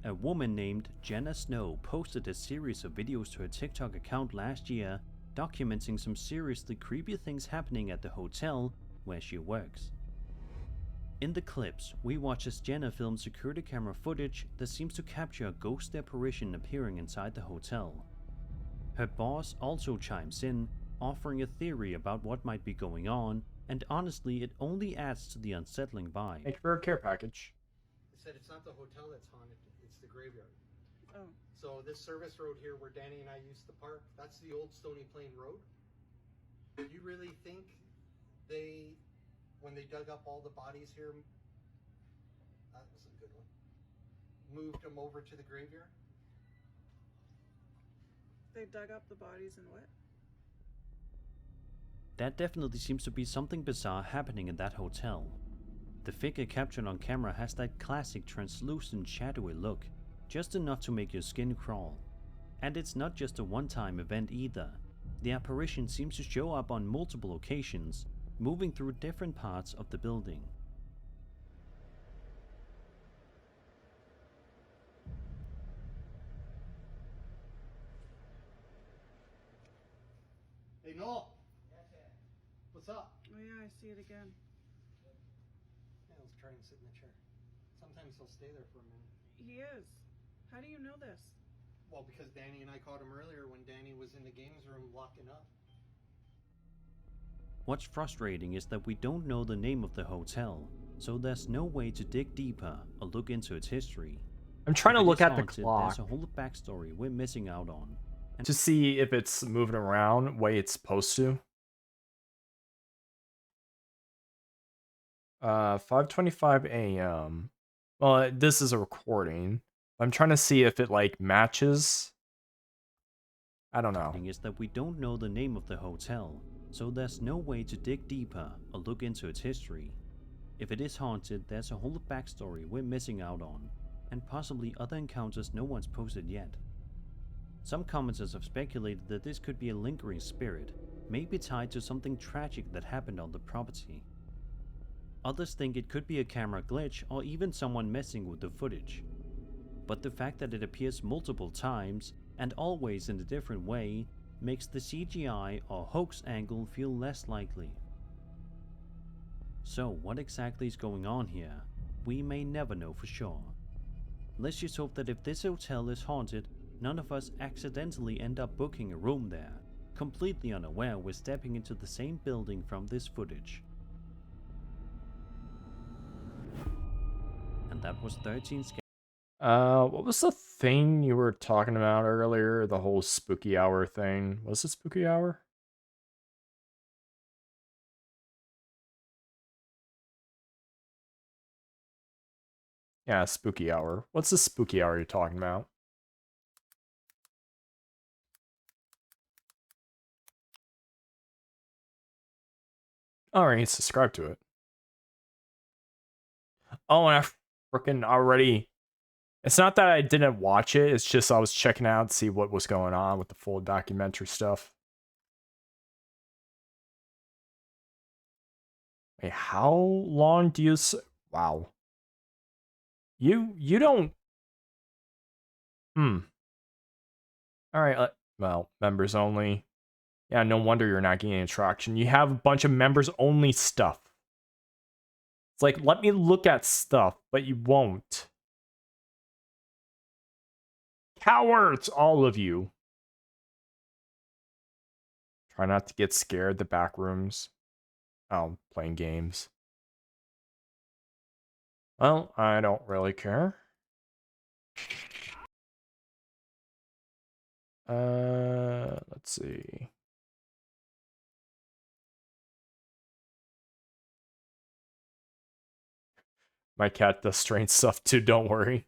A woman named Jenna Snow posted a series of videos to her TikTok account last year, documenting some seriously creepy things happening at the hotel where she works. In the clips, we watch as Jenna films security camera footage that seems to capture a ghost apparition appearing inside the hotel. Her boss also chimes in, offering a theory about what might be going on, and honestly, it only adds to the unsettling vibe. Thank you for a care package. They said it's not the hotel that's haunted, it's the graveyard. Oh. So this service road here where Danny and I used to park, that's the old Stony Plain Road. Do you really think they, when they dug up all the bodies here, that was a good one, moved them over to the graveyard? They dug up the bodies and what? That definitely seems to be something bizarre happening in that hotel. The figure captured on camera has that classic translucent shadowy look, just enough to make your skin crawl. And it's not just a one-time event either. The apparition seems to show up on multiple occasions, moving through different parts of the building. Hey Noel! What's up? Oh yeah, I see it again. Yeah, let's try and sit in the chair. Sometimes he'll stay there for a minute. He is. How do you know this? Well, because Danny and I caught him earlier when Danny was in the games room locking up. What's frustrating is that we don't know the name of the hotel, so there's no way to dig deeper or look into its history. I'm trying to If it look is at the haunted, clock There's a whole backstory we're missing out on. to see if it's moving around the way it's supposed to. 5:25 a.m. Well, this is a recording. I'm trying to see if it like matches. I don't know. Is that we don't know the name of the hotel, so there's no way to dig deeper or look into its history. If it is haunted, there's a whole backstory we're missing out on, and possibly other encounters no one's posted yet. Some commenters have speculated that this could be a lingering spirit, maybe tied to something tragic that happened on the property. Others think it could be a camera glitch or even someone messing with the footage. But the fact that it appears multiple times, and always in a different way, makes the CGI or hoax angle feel less likely. So what exactly is going on here? We may never know for sure. Let's just hope that if this hotel is haunted, none of us accidentally end up booking a room there, completely unaware we're stepping into the same building from this footage. And that was 13 What was the thing you were talking about earlier? The whole spooky hour thing. Was it spooky hour? Yeah, spooky hour. What's the spooky hour you're talking about? Alright, subscribe to it. Oh, and I freaking already... It's not that I didn't watch it, it's just I was checking out to see what was going on with the full documentary stuff. Wait, how long do you... Wow. You don't... Alright, well, members only. Yeah, no wonder you're not getting traction. You have a bunch of members only stuff. It's like, let me look at stuff, but you won't. Cowards, all of you. Try not to get scared, the back rooms. Oh, playing games. Well, I don't really care. Let's see. My cat does strange stuff too, don't worry.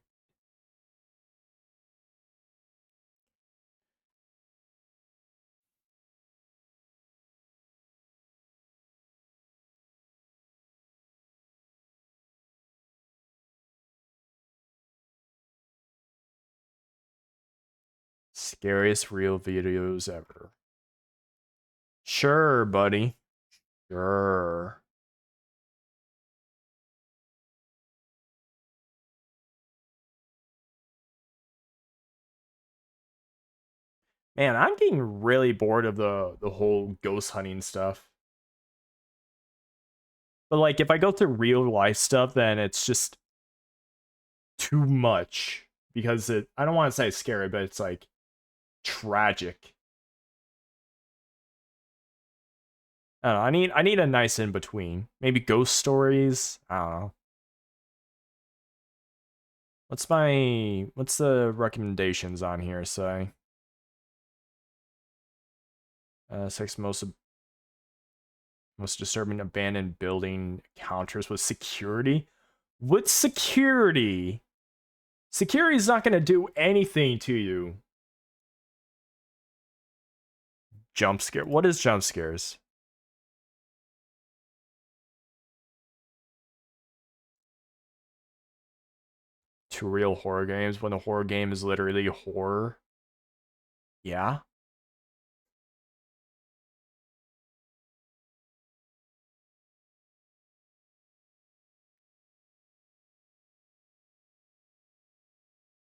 Scariest real videos ever. Sure, buddy. Sure. Man, I'm getting really bored of the whole ghost hunting stuff. But like, if I go through real life stuff, then it's just too much. Because I don't want to say it's scary, but it's like tragic. I don't know, I need a nice in between. Maybe ghost stories. I don't know. What's the recommendations on here say? Six most disturbing abandoned building encounters with security. With security? Security's not gonna do anything to you. Jump scare. What is jump scares? Two real horror games when the horror game is literally horror. Yeah.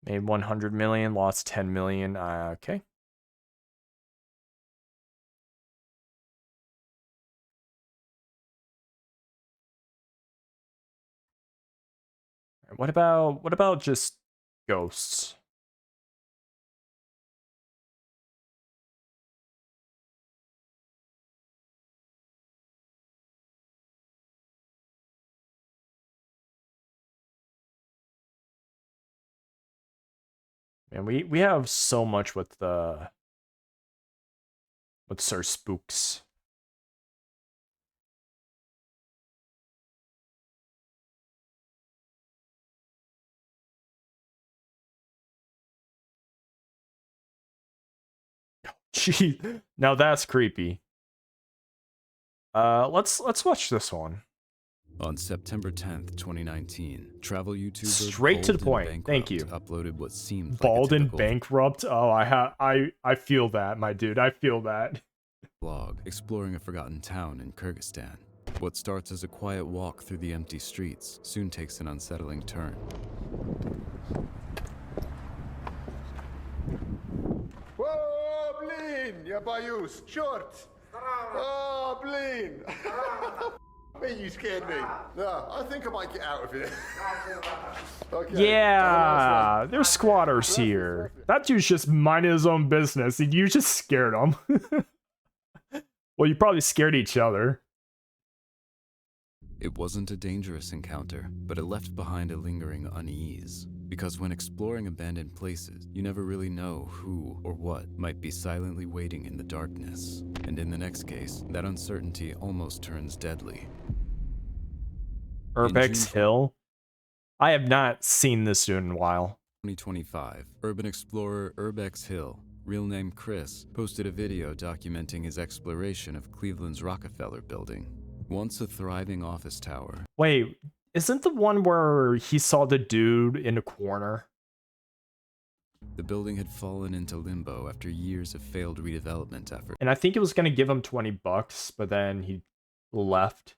Made 100 million, lost 10 million. Okay. What about just ghosts? And we have so much with Sir Spooks. Gee, now that's creepy. Let's watch this one. On September 10th, 2019, travel YouTuber Straight to the Bald and point. Thank you. Bankrupt uploaded what seemed Bald like a and typical bankrupt. Oh, I feel that, my dude. I feel that. vlog exploring a forgotten town in Kyrgyzstan. What starts as a quiet walk through the empty streets soon takes an unsettling turn. Whoa, blin! Я боюсь! Черт! О, блин! Man, you scared me. No, I think I might get out of here. Okay. Yeah, there's squatters here. That dude's just minding his own business. You just scared him. Well, you probably scared each other. It wasn't a dangerous encounter, but it left behind a lingering unease. Because when exploring abandoned places, you never really know who or what might be silently waiting in the darkness. And in the next case, that uncertainty almost turns deadly. Urbex Hill? I have not seen this dude in a while. 2025, urban explorer Urbex Hill, real name Chris, posted a video documenting his exploration of Cleveland's Rockefeller Building. Once a thriving office tower. Wait, isn't the one where he saw the dude in the corner? The building had fallen into limbo after years of failed redevelopment efforts. And I think it was going to give him $20, but then he left.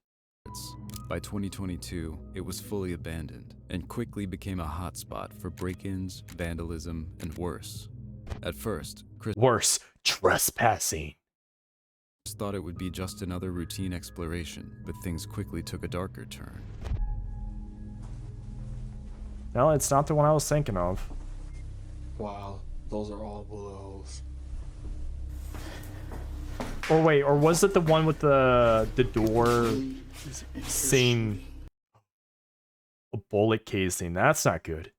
By 2022, it was fully abandoned and quickly became a hotspot for break-ins, vandalism, and worse. At first, Chris Worse, trespassing. thought it would be just another routine exploration, but things quickly took a darker turn. No, it's not the one I was thinking of. Wow, those are all bullet holes. Or wait, or was it the one with the door seeing a bullet casing? That's not good.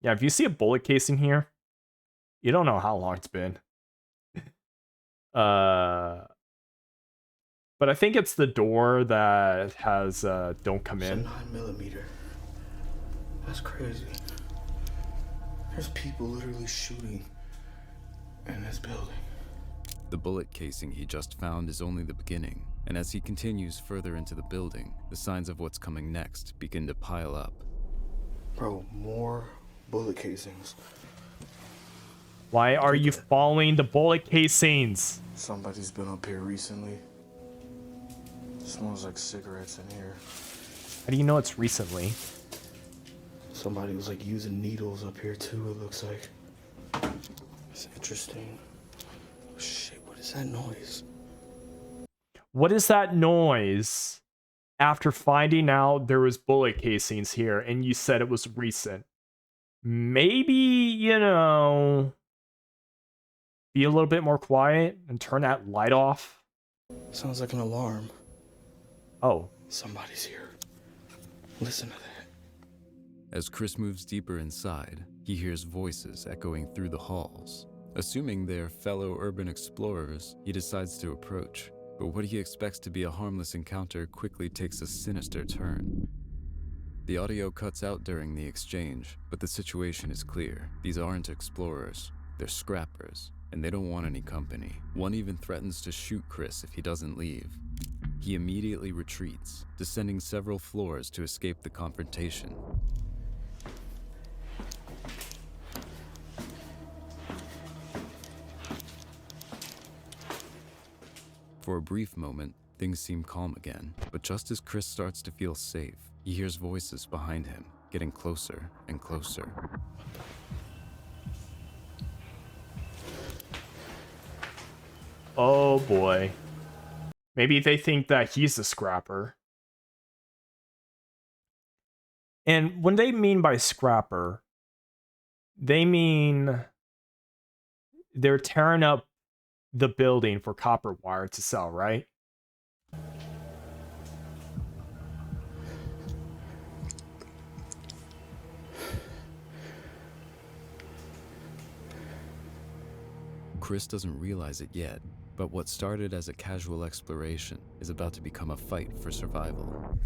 Yeah, if you see a bullet casing here, you don't know how long it's been. But I think it's the door that has don't come in. 9mm. That's crazy. There's people literally shooting in this building. The bullet casing he just found is only the beginning, and as he continues further into the building, the signs of what's coming next begin to pile up. Bro, more bullet casings. Why are you following the bullet casings? Somebody's been up here recently. Smells like cigarettes in here. How do you know it's recently? Somebody was like using needles up here too, it looks like. It's interesting. Shit, what is that noise? What is that noise? After finding out there was bullet casings here and you said it was recent. Maybe, you know, be a little bit more quiet and turn that light off. Sounds like an alarm. Oh. Somebody's here. Listen to that. As Chris moves deeper inside, he hears voices echoing through the halls. Assuming they're fellow urban explorers, he decides to approach. But what he expects to be a harmless encounter quickly takes a sinister turn. The audio cuts out during the exchange, but the situation is clear. These aren't explorers, they're scrappers, and they don't want any company. One even threatens to shoot Chris if he doesn't leave. He immediately retreats, descending several floors to escape the confrontation. For a brief moment, things seem calm again, but just as Chris starts to feel safe, he hears voices behind him, getting closer and closer. Oh boy. Maybe they think that he's a scrapper. And when they mean by scrapper, they mean they're tearing up the building for copper wire to sell, right? Chris doesn't realize it yet, but what started as a casual exploration is about to become a fight for survival.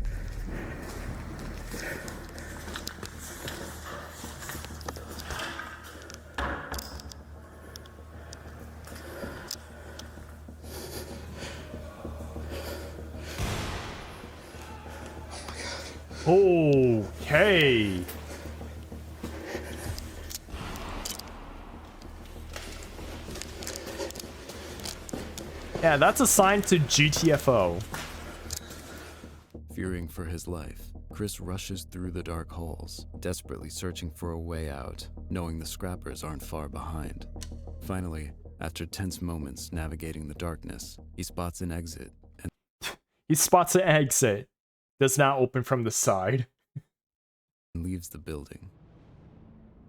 Okay. Yeah, that's a sign to GTFO. Fearing for his life, Chris rushes through the dark halls, desperately searching for a way out, knowing the scrappers aren't far behind. Finally, after tense moments navigating the darkness, he spots an exit. He spots the exit. Does not open from the side. And leaves the building.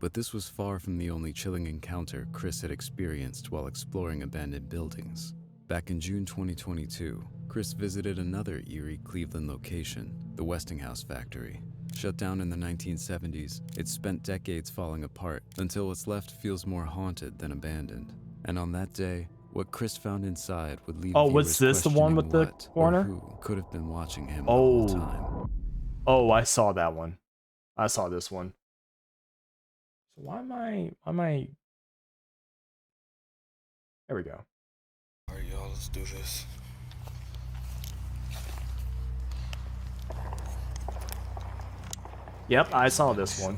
But this was far from the only chilling encounter Chris had experienced while exploring abandoned buildings. Back in June 2022, Chris visited another eerie Cleveland location, the Westinghouse factory. Shut down in the 1970s, it's spent decades falling apart until what's left feels more haunted than abandoned. And on that day, what Chris found inside would leave Oh, viewers was this the one with the questioning what corner? or who could have been watching him the whole Oh. time. Oh, I saw that one. I saw this one. So why am I... There we go. Alright, y'all, let's do this. Yep, I saw this one.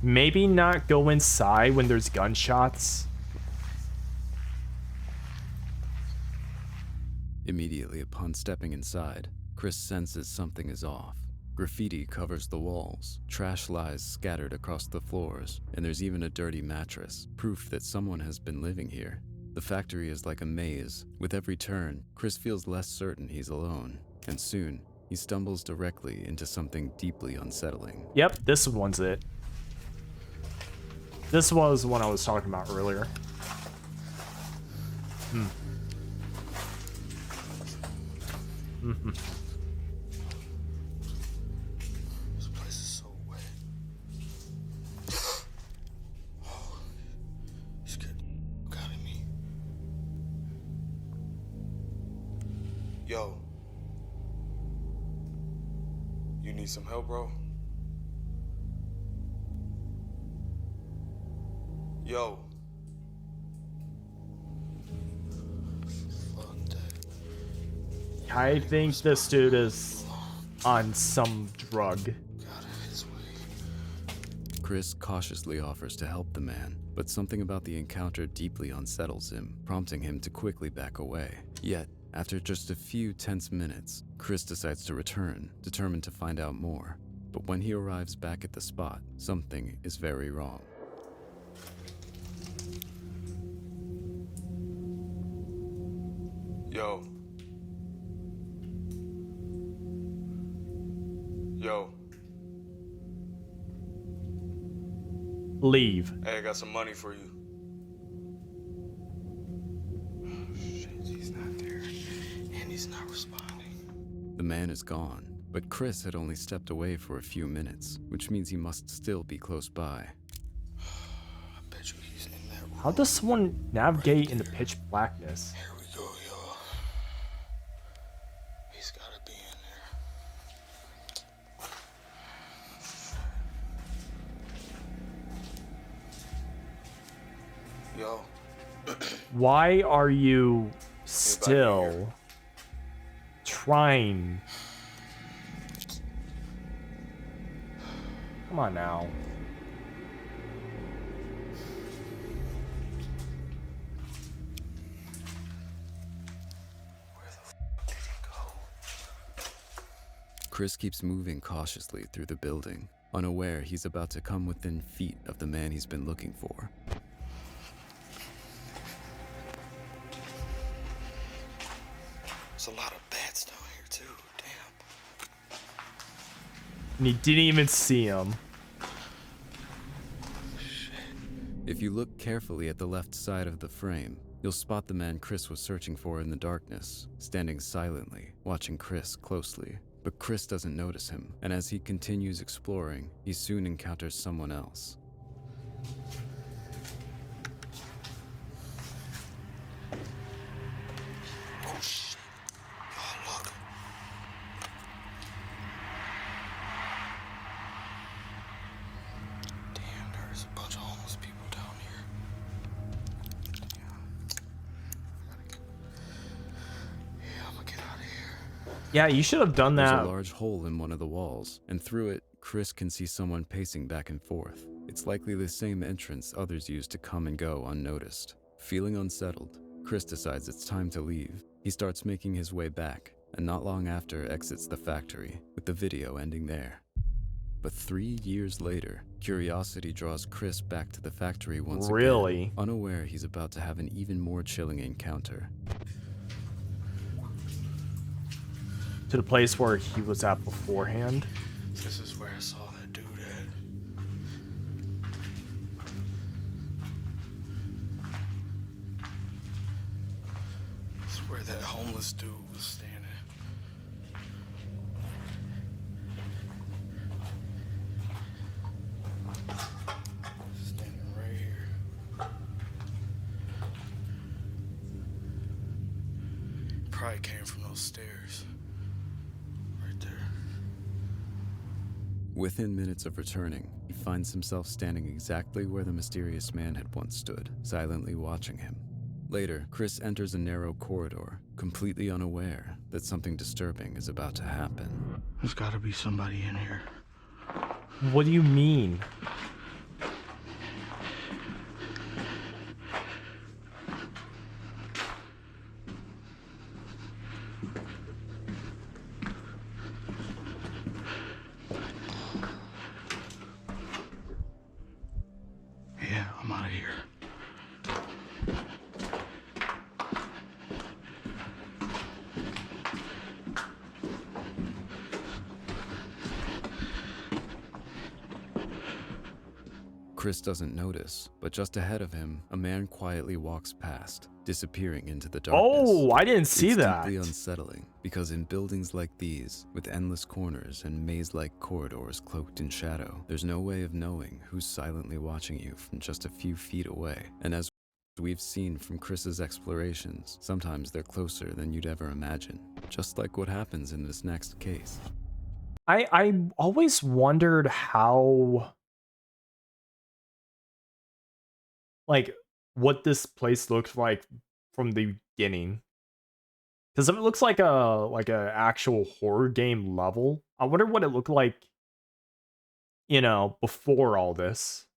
Maybe not go inside when there's gunshots. Immediately upon stepping inside, Chris senses something is off. Graffiti covers the walls, trash lies scattered across the floors, and there's even a dirty mattress, proof that someone has been living here. The factory is like a maze. With every turn, Chris feels less certain he's alone, and soon, he stumbles directly into something deeply unsettling. Yep, this one's it. This was the one I was talking about earlier. This place is so wet. Oh, you scared the fuck out of me. Yo. You need some help, bro? Yo. Fuck that. I think this dude is on some drug. Got it his way. Chris cautiously offers to help the man, but something about the encounter deeply unsettles him, prompting him to quickly back away. Yet, after just a few tense minutes, Chris decides to return, determined to find out more. But when he arrives back at the spot, something is very wrong. Yo. Yo. Leave. Hey, I got some money for you. Oh, shit, he's not there. And he's not responding. The man is gone, but Chris had only stepped away for a few minutes, which means he must still be close by. I bet you he's in that room. How does someone navigate in the pitch blackness? Here we go, y'all. He's gotta be in there. Yo. Why are you here. still trying? Come on now. Where the fuck did he go? Chris keeps moving cautiously through the building, unaware he's about to come within feet of the man he's been looking for. There's a lot of bats down here too. Damn. And he didn't even see him. If you look carefully at the left side of the frame, you'll spot the man Chris was searching for in the darkness, standing silently, watching Chris closely. But Chris doesn't notice him, and as he continues exploring, he soon encounters someone else. Oh shit. Y'all look. Damn, there's a bunch of homeless people down here. Yeah, I'm gonna get out of here. Yeah, you should have done There's that. a large hole in one of the walls, and through it, Chris can see someone pacing back and forth. It's likely the same entrance others use to come and go unnoticed. Feeling unsettled, Chris decides it's time to leave. He starts making his way back, and not long after exits the factory, with the video ending there. But 3 years later, curiosity draws Chris back to the factory once Really? again, unaware he's about to have an even more chilling encounter. To the place where he was at beforehand. This is where I saw that dude at. This is where that homeless dude was standing. Standing right here. Probably came from those stairs. Right there. Within minutes of returning, he finds himself standing exactly where the mysterious man had once stood, silently watching him. Later, Chris enters a narrow corridor, completely unaware that something disturbing is about to happen. There's gotta be somebody in here. What do you mean? Yeah, I'm out of here. Chris doesn't notice, but just ahead of him, a man quietly walks past, disappearing into the darkness. Oh, I didn't see It's that. deeply unsettling, because in buildings like these, with endless corners and maze-like corridors cloaked in shadow, there's no way of knowing who's silently watching you from just a few feet away. And as we've seen from Chris's explorations, sometimes they're closer than you'd ever imagine, just like what happens in this next case. I always wondered how, like, what this place looks like from the beginning. Because it looks like a actual horror game level. I wonder what it looked like, you know, before all this.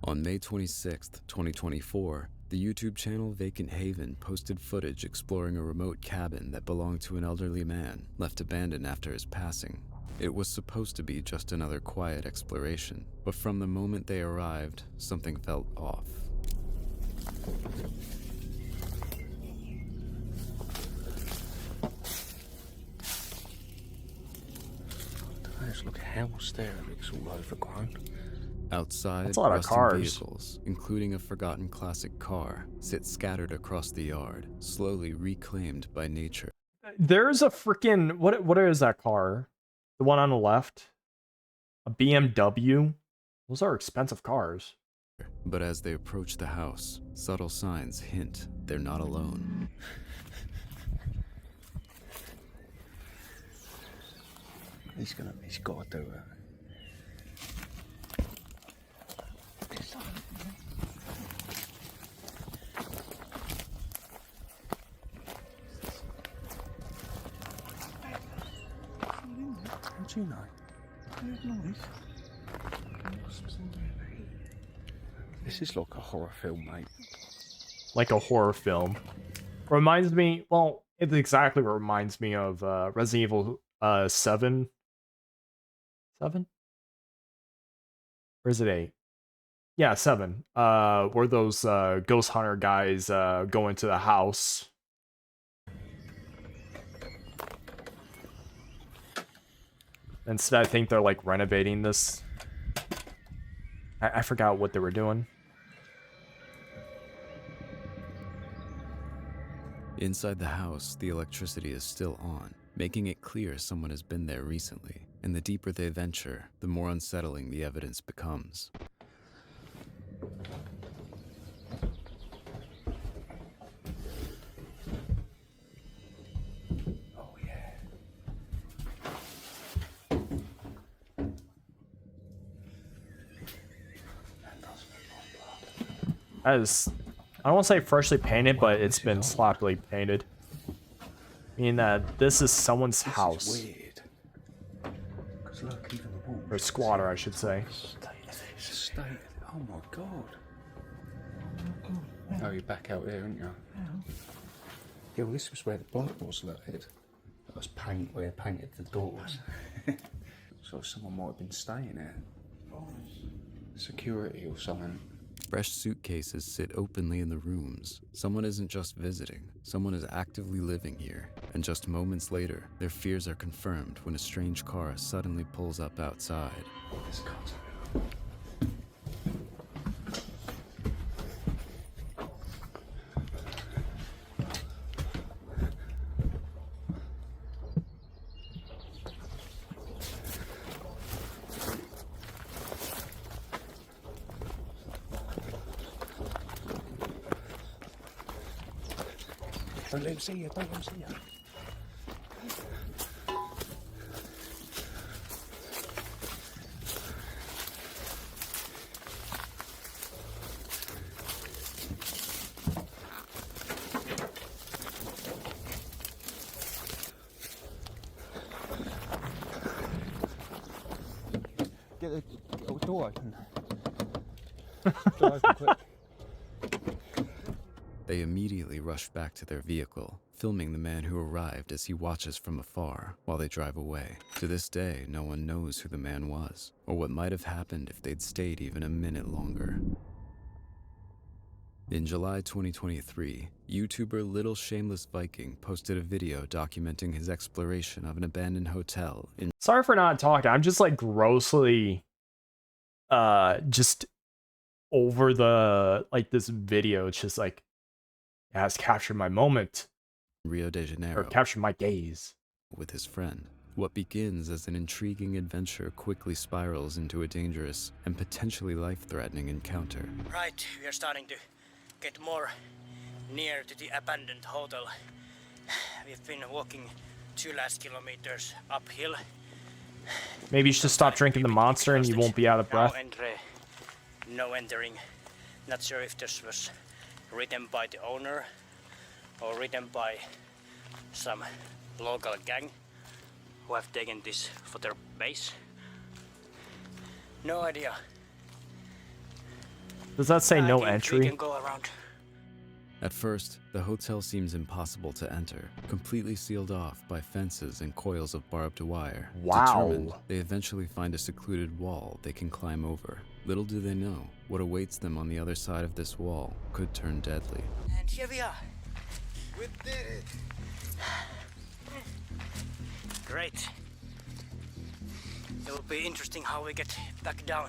On May 26th, 2024, the YouTube channel Vacant Haven posted footage exploring a remote cabin that belonged to an elderly man, left abandoned after his passing. It was supposed to be just another quiet exploration, but from the moment they arrived, something felt off. There's like a house there. It looks all overgrown. Outside, That's a lot of rusting cars. vehicles, including a forgotten classic car, sit scattered across the yard, slowly reclaimed by nature. There's a freaking what is that car? The one on the left? A BMW? Those are expensive cars. But as they approach the house, subtle signs hint they're not alone. He's got to do it. How do you know? This is like a horror film, mate. Like a horror film. Reminds me, well, it exactly reminds me of Resident Evil 7. 7? Or is it 8? Yeah, 7. Where those ghost hunter guys go into the house. Instead, I think they're like renovating this. I forgot what they were doing. Inside the house, the electricity is still on, making it clear someone has been there recently. And the deeper they venture, the more unsettling the evidence becomes. Oh yeah. That is, I don't want to say freshly painted, but it's been sloppily painted. Meaning that this is someone's house. This is weird. 'Cause look, even the wall. Or squatter, I should say. State. Oh my god. Oh, you're back out here, aren't you? Yeah, well, this was where the blood was, look. That was paint where I painted the doors. So someone might have been staying there. Security or something. Fresh suitcases sit openly in the rooms. Someone isn't just visiting, someone is actively living here. And just moments later, their fears are confirmed when a strange car suddenly pulls up outside. This comes Don't let him see you, don't let him see you. Get the door open. Door open quick. They immediately rush back to their vehicle, filming the man who arrived as he watches from afar while they drive away. To this day, no one knows who the man was, or what might have happened if they'd stayed even a minute longer. In July 2023, YouTuber Little Shameless Viking posted a video documenting his exploration of an abandoned hotel in... Sorry for not talking. I'm just like grossly just over the like this video. It's just like it has captured my moment. Rio de Janeiro. Or captured my gaze. With his friend. What begins as an intriguing adventure quickly spirals into a dangerous and potentially life-threatening encounter. Right, we are starting to get more near to the abandoned hotel. We've been walking 2 last kilometers uphill. Maybe you should stop drinking the monster and you won't be out of breath. No entry, no entering. Not sure if this was written by the owner or written by some local gang who have taken this for their base. No idea. Does that say no I think entry? we can go around. At first, the hotel seems impossible to enter, completely sealed off by fences and coils of barbed wire. Wow. Determined, they eventually find a secluded wall they can climb over. Little do they know, what awaits them on the other side of this wall could turn deadly. And here we are. We did it. Great. It will be interesting how we get back down.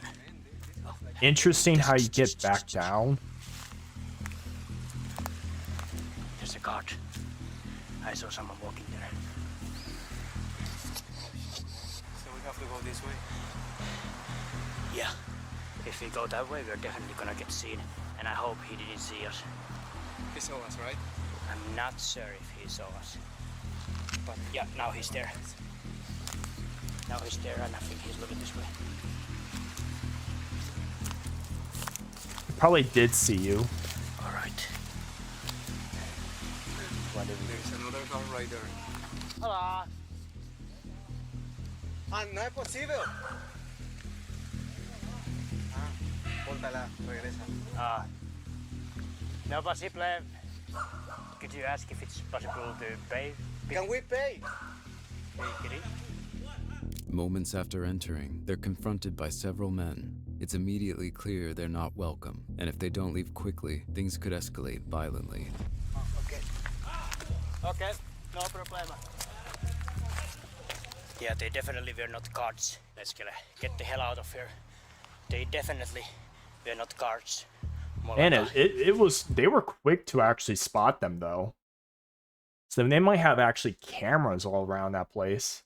Interesting how you get back down. There's a guard. I saw someone walking there. So we have to go this way? Yeah. If we go that way, we're definitely gonna get seen. And I hope he didn't see us. He saw us, right? I'm not sure if he saw us. But yeah, now he's there. Now he's there and I think he's looking this way. Probably did see you. Alright. There's another car right there. Hola. Ah, no es posible. Ah, póntala, regresa. No possible. Could you ask if it's possible to pay? Can we pay? Moments after entering, they're confronted by several men. It's immediately clear they're not welcome, and if they don't leave quickly, things could escalate violently. Okay. Okay, no problem. Yeah, they definitely were not guards. Let's get the hell out of here. They definitely were not guards. And it was, they were quick to actually spot them though. So they might have actually cameras all around that place.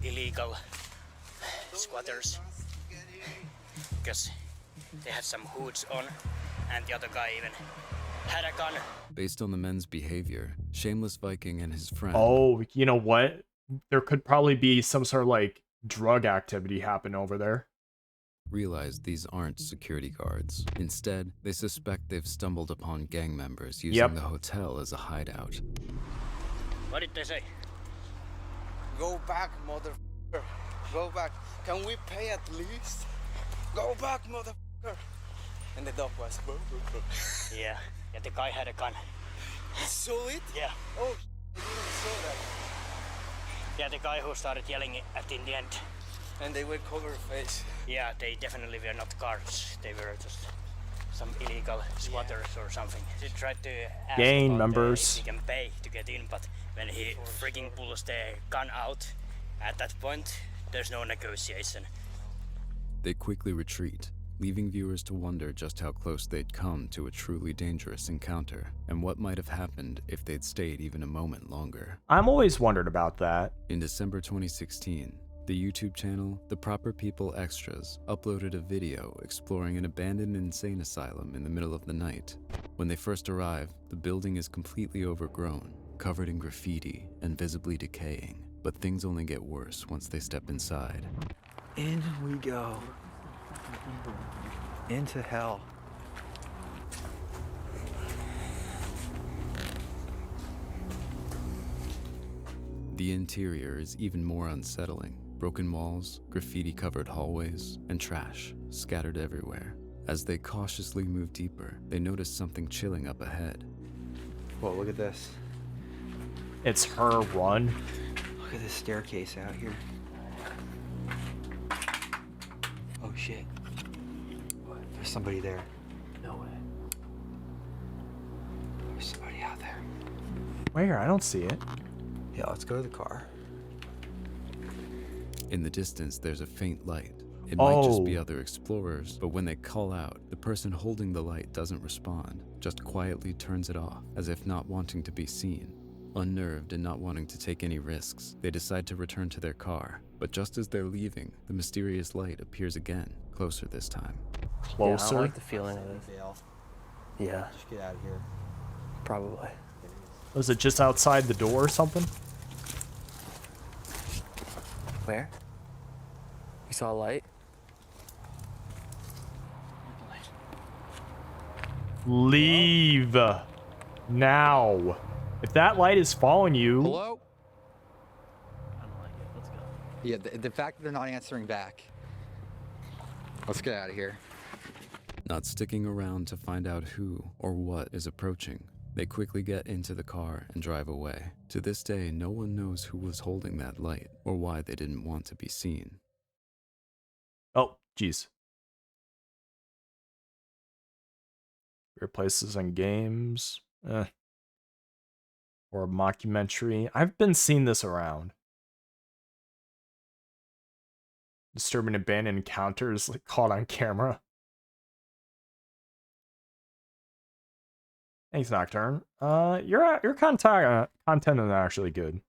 Illegal squatters. Because they had some hoods on and the other guy even had a gun. Based on the men's behavior, Shameless Viking and his friend... Oh, you know what? There could probably be some sort of like drug activity happen over there. realized these aren't security guards. Instead, they suspect they've stumbled upon gang members using Yep. the hotel as a hideout. What did they say? Go back, motherfucker. Go back. Can we pay at least? Go back, motherfucker. And the dog was. Yeah, the guy had a gun. You saw it? Yeah. Oh, I didn't saw that. Yeah, the guy who started yelling at in the end And they were cover face. Yeah, they definitely were not guards. They were just some illegal squatters or something. They tried to ask Gang about, members. if he can pay to get in, but when he freaking pulls the gun out, at that point, there's no negotiation. They quickly retreat, leaving viewers to wonder just how close they'd come to a truly dangerous encounter, and what might have happened if they'd stayed even a moment longer. I'm always wondered about that. In December 2016, the YouTube channel The Proper People Extras uploaded a video exploring an abandoned insane asylum in the middle of the night. When they first arrive, the building is completely overgrown, covered in graffiti and visibly decaying, but things only get worse once they step inside. In we go. Into hell. The interior is even more unsettling. Broken walls, graffiti-covered hallways, and trash scattered everywhere. As they cautiously move deeper, they notice something chilling up ahead. Whoa, look at this. It's her run. Look at this staircase out here. Oh shit. There's somebody there. No way. There's somebody out there. Where? I don't see it. Yeah, let's go to the car. In the distance, there's a faint light. It might just be Oh. other explorers, but when they call out, the person holding the light doesn't respond, just quietly turns it off, as if not wanting to be seen. Unnerved and not wanting to take any risks, they decide to return to their car. But just as they're leaving, the mysterious light appears again, closer this time. Closer? Yeah, I don't like the feeling of this. Yeah. Just get out of here. Probably. Was it just outside the door or something? Where? You saw a light? Leave now. If that light is following you, Hello? Yeah, the fact that they're not answering back. Let's get out of here. Not sticking around to find out who or what is approaching, they quickly get into the car and drive away. To this day, no one knows who was holding that light or why they didn't want to be seen. oh, jeez. Weird places and games. Or a mockumentary. I've been seeing this around. Disturbing abandoned encounters like caught on camera. Thanks, Nocturne. Your content is actually good.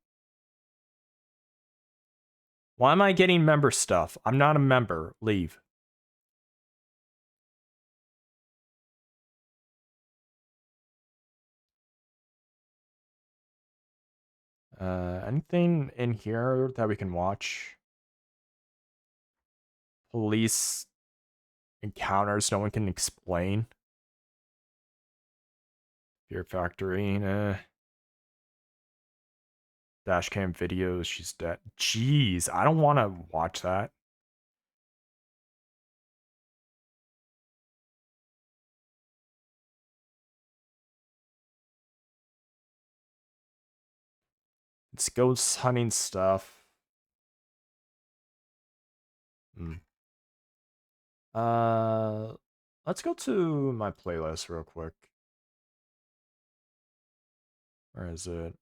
Why am I getting member stuff? I'm not a member. Leave. Anything in here that we can watch? Police encounters no one can explain. Fear Factory, Dashcam videos, she's dead. Jeez, I don't want to watch that. It's ghost hunting stuff. Let's go to my playlist real quick. Where is it?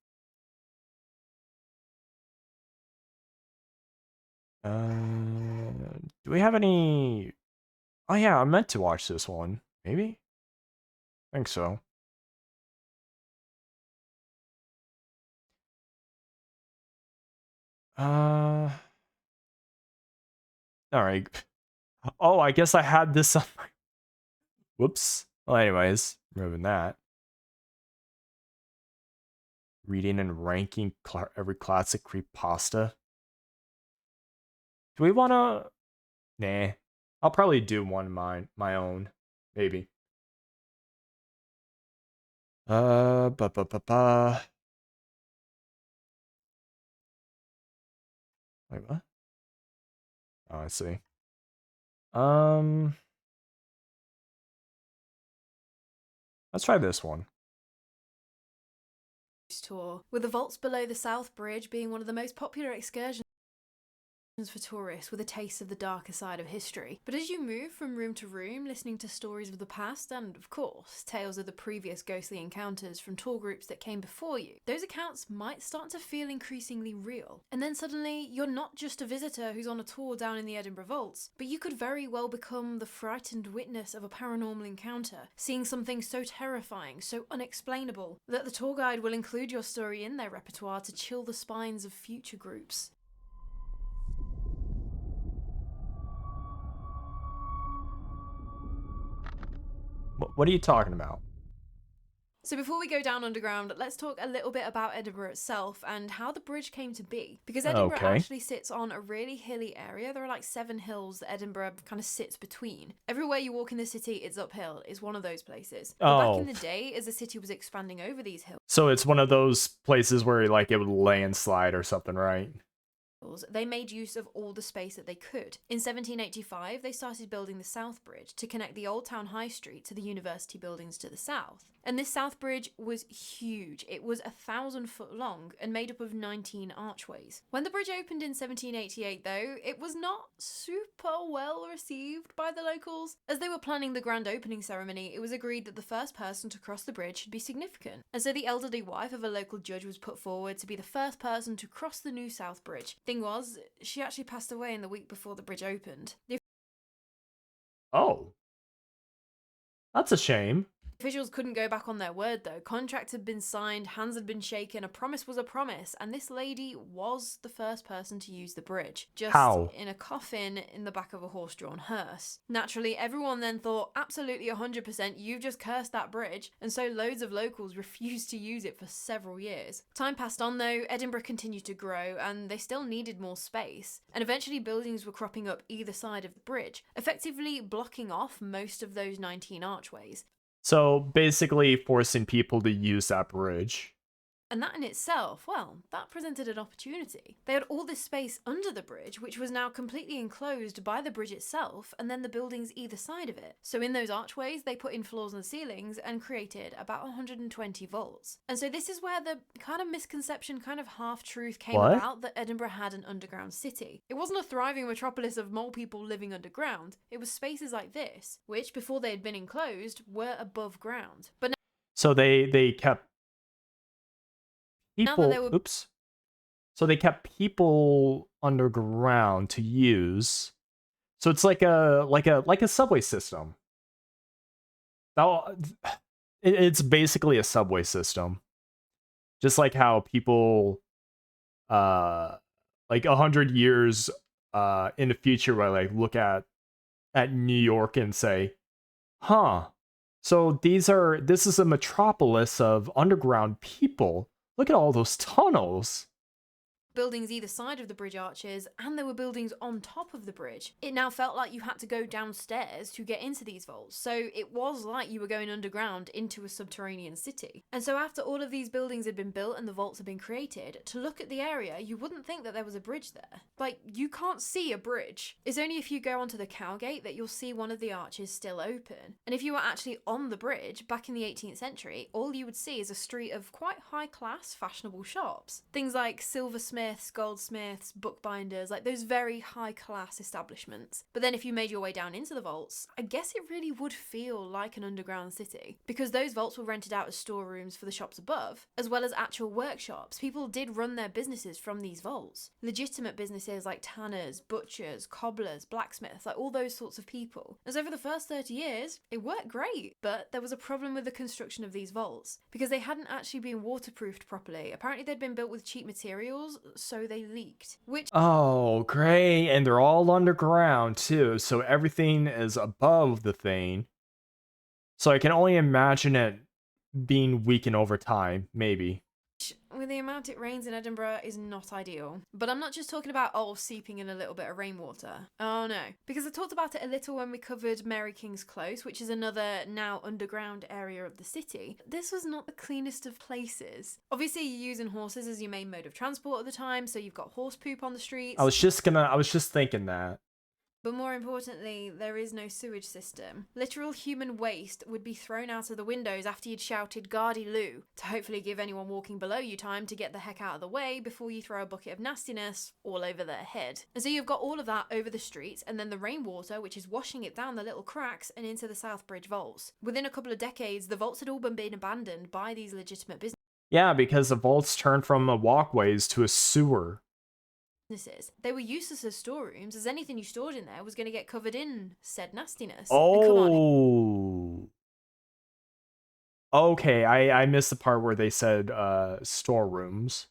Do we have any? Oh yeah, I meant to watch this one. Maybe? I think so. Alright. Oh, I guess I had this on my... Whoops. Well, anyways, removing that. Reading and ranking every classic creepypasta. Do we want to... Nah. I'll probably do one of my own. Maybe. Wait, what? Oh, I see. Let's try this one. Tour, with the vaults below the South Bridge being one of the most popular excursions. for tourists with a taste of the darker side of history. But as you move from room to room, listening to stories of the past and, of course, tales of the previous ghostly encounters from tour groups that came before you, those accounts might start to feel increasingly real. And then suddenly, you're not just a visitor who's on a tour down in the Edinburgh Vaults, but you could very well become the frightened witness of a paranormal encounter, seeing something so terrifying, so unexplainable, that the tour guide will include your story in their repertoire to chill the spines of future groups. What are you talking about? So before we go down underground, let's talk a little bit about Edinburgh itself and how the bridge came to be. Because Edinburgh actually sits on a really hilly area. There are like 7 hills that Edinburgh kind of sits between. Everywhere you walk in the city, it's uphill. It's one of those places. But back in the day, as the city was expanding over these hills... So it's one of those places where like it would landslide or something, right? They made use of all the space that they could. In 1785, they started building the South Bridge to connect the Old Town High Street to the university buildings to the south. And this South Bridge was huge. It was 1,000 foot long and made up of 19 archways. When the bridge opened in 1788, though, it was not super well received by the locals. As they were planning the grand opening ceremony, it was agreed that the first person to cross the bridge should be significant. And so the elderly wife of a local judge was put forward to be the first person to cross the new South Bridge. Thing was, she actually passed away in the week before the bridge opened. Oh. That's a shame. Officials couldn't go back on their word though. Contracts had been signed, hands had been shaken, a promise was a promise, and this lady was the first person to use the bridge. Just in a coffin in the back of a horse-drawn hearse. Naturally, everyone then thought, absolutely 100%, you've just cursed that bridge, and so loads of locals refused to use it for several years. Time passed on though, Edinburgh continued to grow, and they still needed more space, and eventually buildings were cropping up either side of the bridge, effectively blocking off most of those 19 archways. So basically forcing people to use that bridge. And that in itself, well, that presented an opportunity. They had all this space under the bridge, which was now completely enclosed by the bridge itself, and then the buildings either side of it. So in those archways, they put in floors and ceilings and created about 120 vaults. And so this is where the kind of misconception, kind of half-truth came about that Edinburgh had an underground city. It wasn't a thriving metropolis of mole people living underground. It was spaces like this, which, before they had been enclosed, were above ground. But now so they kept people, So they kept people underground to use. So it's like a subway system. Now, it's basically a subway system. Just like how people, like 100 years in the future, where like look at New York and say, "Huh, so this is a metropolis of underground people. Look at all those tunnels." Buildings either side of the bridge arches, and there were buildings on top of the bridge. It now felt like you had to go downstairs to get into these vaults, so it was like you were going underground into a subterranean city. And so after all of these buildings had been built and the vaults had been created, to look at the area, you wouldn't think that there was a bridge there. Like, you can't see a bridge. It's only if you go onto the Cowgate that you'll see one of the arches still open. And if you were actually on the bridge, back in the 18th century, all you would see is a street of quite high-class, fashionable shops. Things like silversmiths, goldsmiths, bookbinders, like those very high-class establishments. But then if you made your way down into the vaults, I guess it really would feel like an underground city, because those vaults were rented out as storerooms for the shops above, as well as actual workshops. People did run their businesses from these vaults. Legitimate businesses like tanners, butchers, cobblers, blacksmiths, like all those sorts of people. And so for the first 30 years, it worked great, but there was a problem with the construction of these vaults, because they hadn't actually been waterproofed properly. Apparently they'd been built with cheap materials, so they leaked. Which... Oh, great. And they're all underground too, so everything is above the thing. So I can only imagine it being weakened over time, maybe. With the amount it rains in Edinburgh is not ideal. But I'm not just talking about seeping in a little bit of rainwater. Oh no. Because I talked about it a little when we covered Mary King's Close, which is another now underground area of the city. This was not the cleanest of places. Obviously you're using horses as your main mode of transport at the time, so you've got horse poop on the streets. I was just thinking that. But more importantly, there is no sewage system. Literal human waste would be thrown out of the windows after you'd shouted "Gardy Lou" to hopefully give anyone walking below you time to get the heck out of the way before you throw a bucket of nastiness all over their head. And so you've got all of that over the streets, and then the rainwater, which is washing it down the little cracks and into the South Bridge vaults. Within a couple of decades, the vaults had all been abandoned by these legitimate businesses. Yeah, because the vaults turned from a walkways to a sewer. They were useless as storerooms, as anything you stored in there was going to get covered in said nastiness. And come on, Oh. Okay, I missed the part where they said storerooms.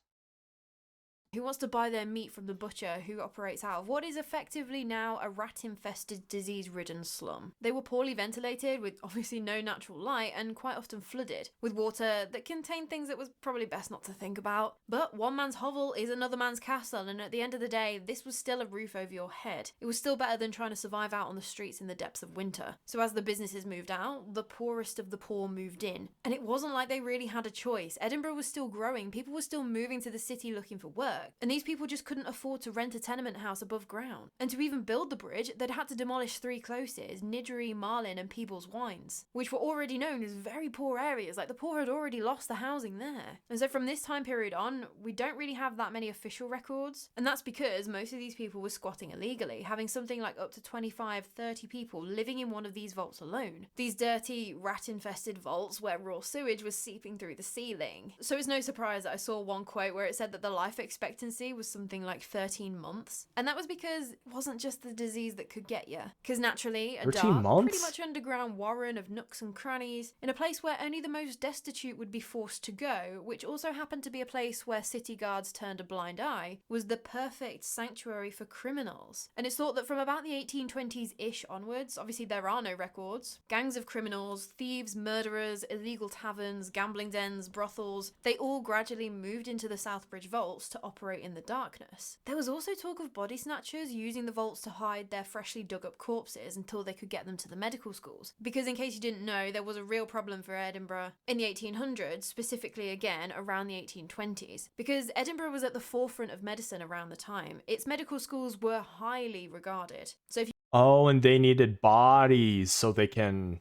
who wants to buy their meat from the butcher who operates out of what is effectively now a rat-infested, disease-ridden slum? They were poorly ventilated, with obviously no natural light, and quite often flooded, with water that contained things that was probably best not to think about. But one man's hovel is another man's castle, and at the end of the day, this was still a roof over your head. It was still better than trying to survive out on the streets in the depths of winter. So as the businesses moved out, the poorest of the poor moved in. And it wasn't like they really had a choice. Edinburgh was still growing, people were still moving to the city looking for work. And these people just couldn't afford to rent a tenement house above ground. And to even build the bridge, they'd had to demolish 3 closes, Nidgery, Marlin and Peebles Wines, which were already known as very poor areas, like the poor had already lost the housing there. And so from this time period on, we don't really have that many official records. And that's because most of these people were squatting illegally, having something like up to 25-30 people living in one of these vaults alone. These dirty, rat-infested vaults where raw sewage was seeping through the ceiling. So it's no surprise that I saw one quote where it said that the life expectancy was something like 13 months. And that was because it wasn't just the disease that could get you. Because naturally, a 13 dark, months? pretty much underground warren of nooks and crannies, in a place where only the most destitute would be forced to go, which also happened to be a place where city guards turned a blind eye, was the perfect sanctuary for criminals. And it's thought that from about the 1820s-ish onwards, obviously there are no records, gangs of criminals, thieves, murderers, illegal taverns, gambling dens, brothels, they all gradually moved into the Southbridge vaults to operate in the darkness. There was also talk of body snatchers using the vaults to hide their freshly dug up corpses until they could get them to the medical schools. Because in case you didn't know, there was a real problem for Edinburgh in the 1800s, specifically again around the 1820s. Because Edinburgh was at the forefront of medicine around the time, its medical schools were highly regarded. So if you Oh, and they needed bodies so they can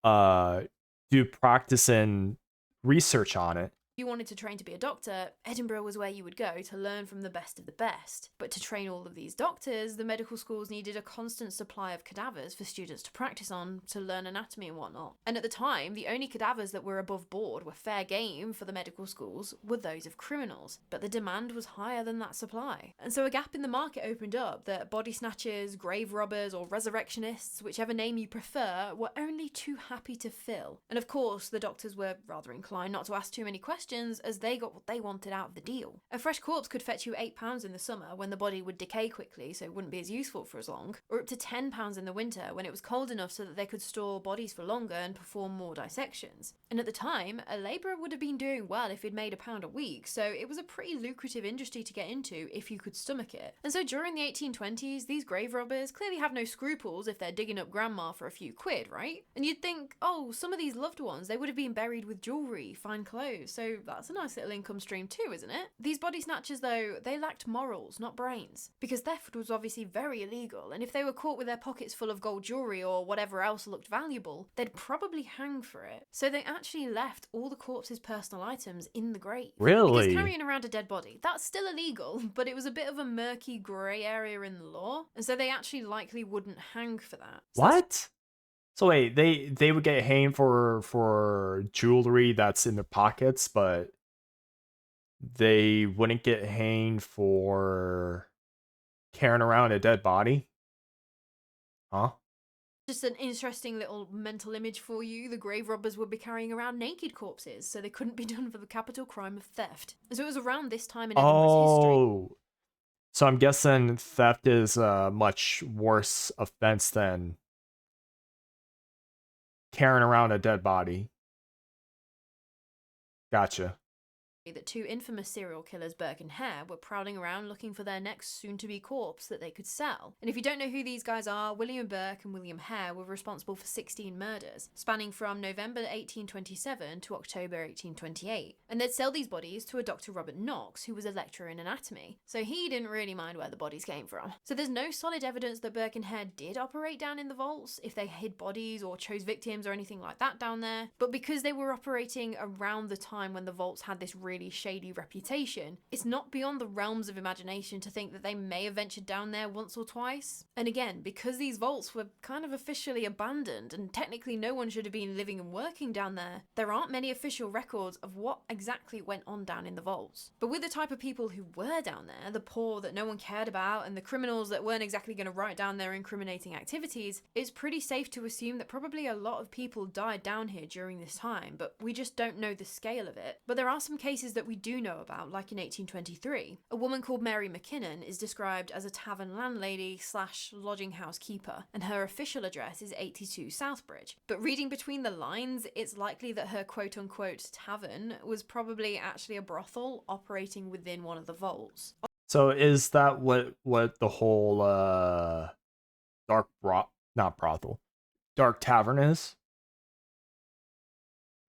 do practice and research on it. you wanted to train to be a doctor, Edinburgh was where you would go to learn from the best of the best. But to train all of these doctors, the medical schools needed a constant supply of cadavers for students to practice on, to learn anatomy and whatnot. And at the time, the only cadavers that were above board, were fair game for the medical schools, were those of criminals. But the demand was higher than that supply. And so a gap in the market opened up that body snatchers, grave robbers, or resurrectionists, whichever name you prefer, were only too happy to fill. And of course, the doctors were rather inclined not to ask too many questions, as they got what they wanted out of the deal. A fresh corpse could fetch you £8 in the summer when the body would decay quickly so it wouldn't be as useful for as long, or up to £10 in the winter when it was cold enough so that they could store bodies for longer and perform more dissections. And at the time, a labourer would have been doing well if he'd made £1 a week, so it was a pretty lucrative industry to get into if you could stomach it. And so during the 1820s, these grave robbers clearly have no scruples if they're digging up grandma for a few quid, right? And you'd think, oh, some of these loved ones, they would have been buried with jewellery, fine clothes, so that's a nice little income stream too, isn't it? These body snatchers, though, they lacked morals, not brains. Because theft was obviously very illegal, and if they were caught with their pockets full of gold jewellery or whatever else looked valuable, they'd probably hang for it. So they actually left all the corpse's personal items in the grave. Really? Because carrying around a dead body, that's still illegal, but it was a bit of a murky grey area in the law, and so they actually likely wouldn't hang for that. So What? So wait, they would get hanged for jewelry that's in their pockets, but they wouldn't get hanged for carrying around a dead body? Huh? just an interesting little mental image for you. The grave robbers would be carrying around naked corpses, so they couldn't be done for the capital crime of theft. So it was around this time in Edinburgh's history. Oh, so I'm guessing theft is a much worse offense than carrying around a dead body. Gotcha. that two infamous serial killers, Burke and Hare, were prowling around looking for their next soon-to-be corpse that they could sell. And if you don't know who these guys are, William Burke and William Hare were responsible for 16 murders, spanning from November 1827 to October 1828. And they'd sell these bodies to a Dr. Robert Knox, who was a lecturer in anatomy. So he didn't really mind where the bodies came from. So there's no solid evidence that Burke and Hare did operate down in the vaults, if they hid bodies or chose victims or anything like that down there. But because they were operating around the time when the vaults had this really shady reputation, it's not beyond the realms of imagination to think that they may have ventured down there once or twice. And again, because these vaults were kind of officially abandoned and technically no one should have been living and working down there aren't many official records of what exactly went on down in the vaults. But with the type of people who were down there, the poor that no one cared about and the criminals that weren't exactly going to write down their incriminating activities, it's pretty safe to assume that probably a lot of people died down here during this time, but we just don't know the scale of it. But there are some cases that we do know about, like in 1823. A woman called Mary McKinnon is described as a tavern landlady / lodging house keeper, and her official address is 82 Southbridge. But reading between the lines, it's likely that her quote-unquote tavern was probably actually a brothel operating within one of the vaults. So is that what the whole dark tavern is?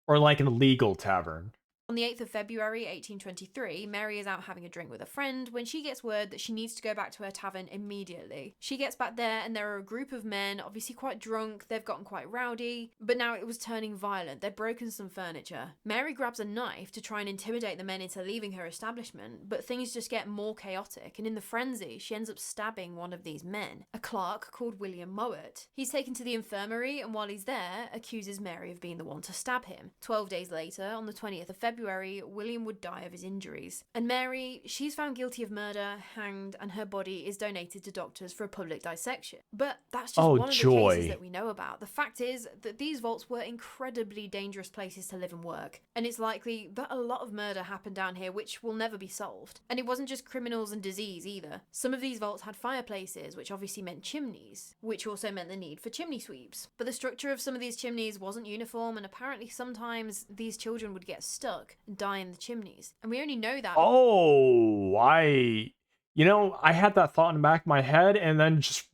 Or like an illegal tavern? On the 8th of February 1823, Mary is out having a drink with a friend when she gets word that she needs to go back to her tavern immediately. She gets back there and there are a group of men, obviously quite drunk, they've gotten quite rowdy, but now it was turning violent, they'd broken some furniture. Mary grabs a knife to try and intimidate the men into leaving her establishment, but things just get more chaotic, and in the frenzy, she ends up stabbing one of these men, a clerk called William Mowat. He's taken to the infirmary, and while he's there, accuses Mary of being the one to stab him. 12 days later, on the 20th of February, William would die of his injuries. And Mary, she's found guilty of murder, hanged, and her body is donated to doctors for a public dissection. But that's just one of the cases that we know about. The fact is that these vaults were incredibly dangerous places to live and work, and it's likely that a lot of murder happened down here which will never be solved. And it wasn't just criminals and disease either. Some of these vaults had fireplaces, which obviously meant chimneys, which also meant the need for chimney sweeps. But the structure of some of these chimneys wasn't uniform, and apparently sometimes these children would get stuck and die in the chimneys. And we only know that. Oh, I had that thought in the back of my head and then just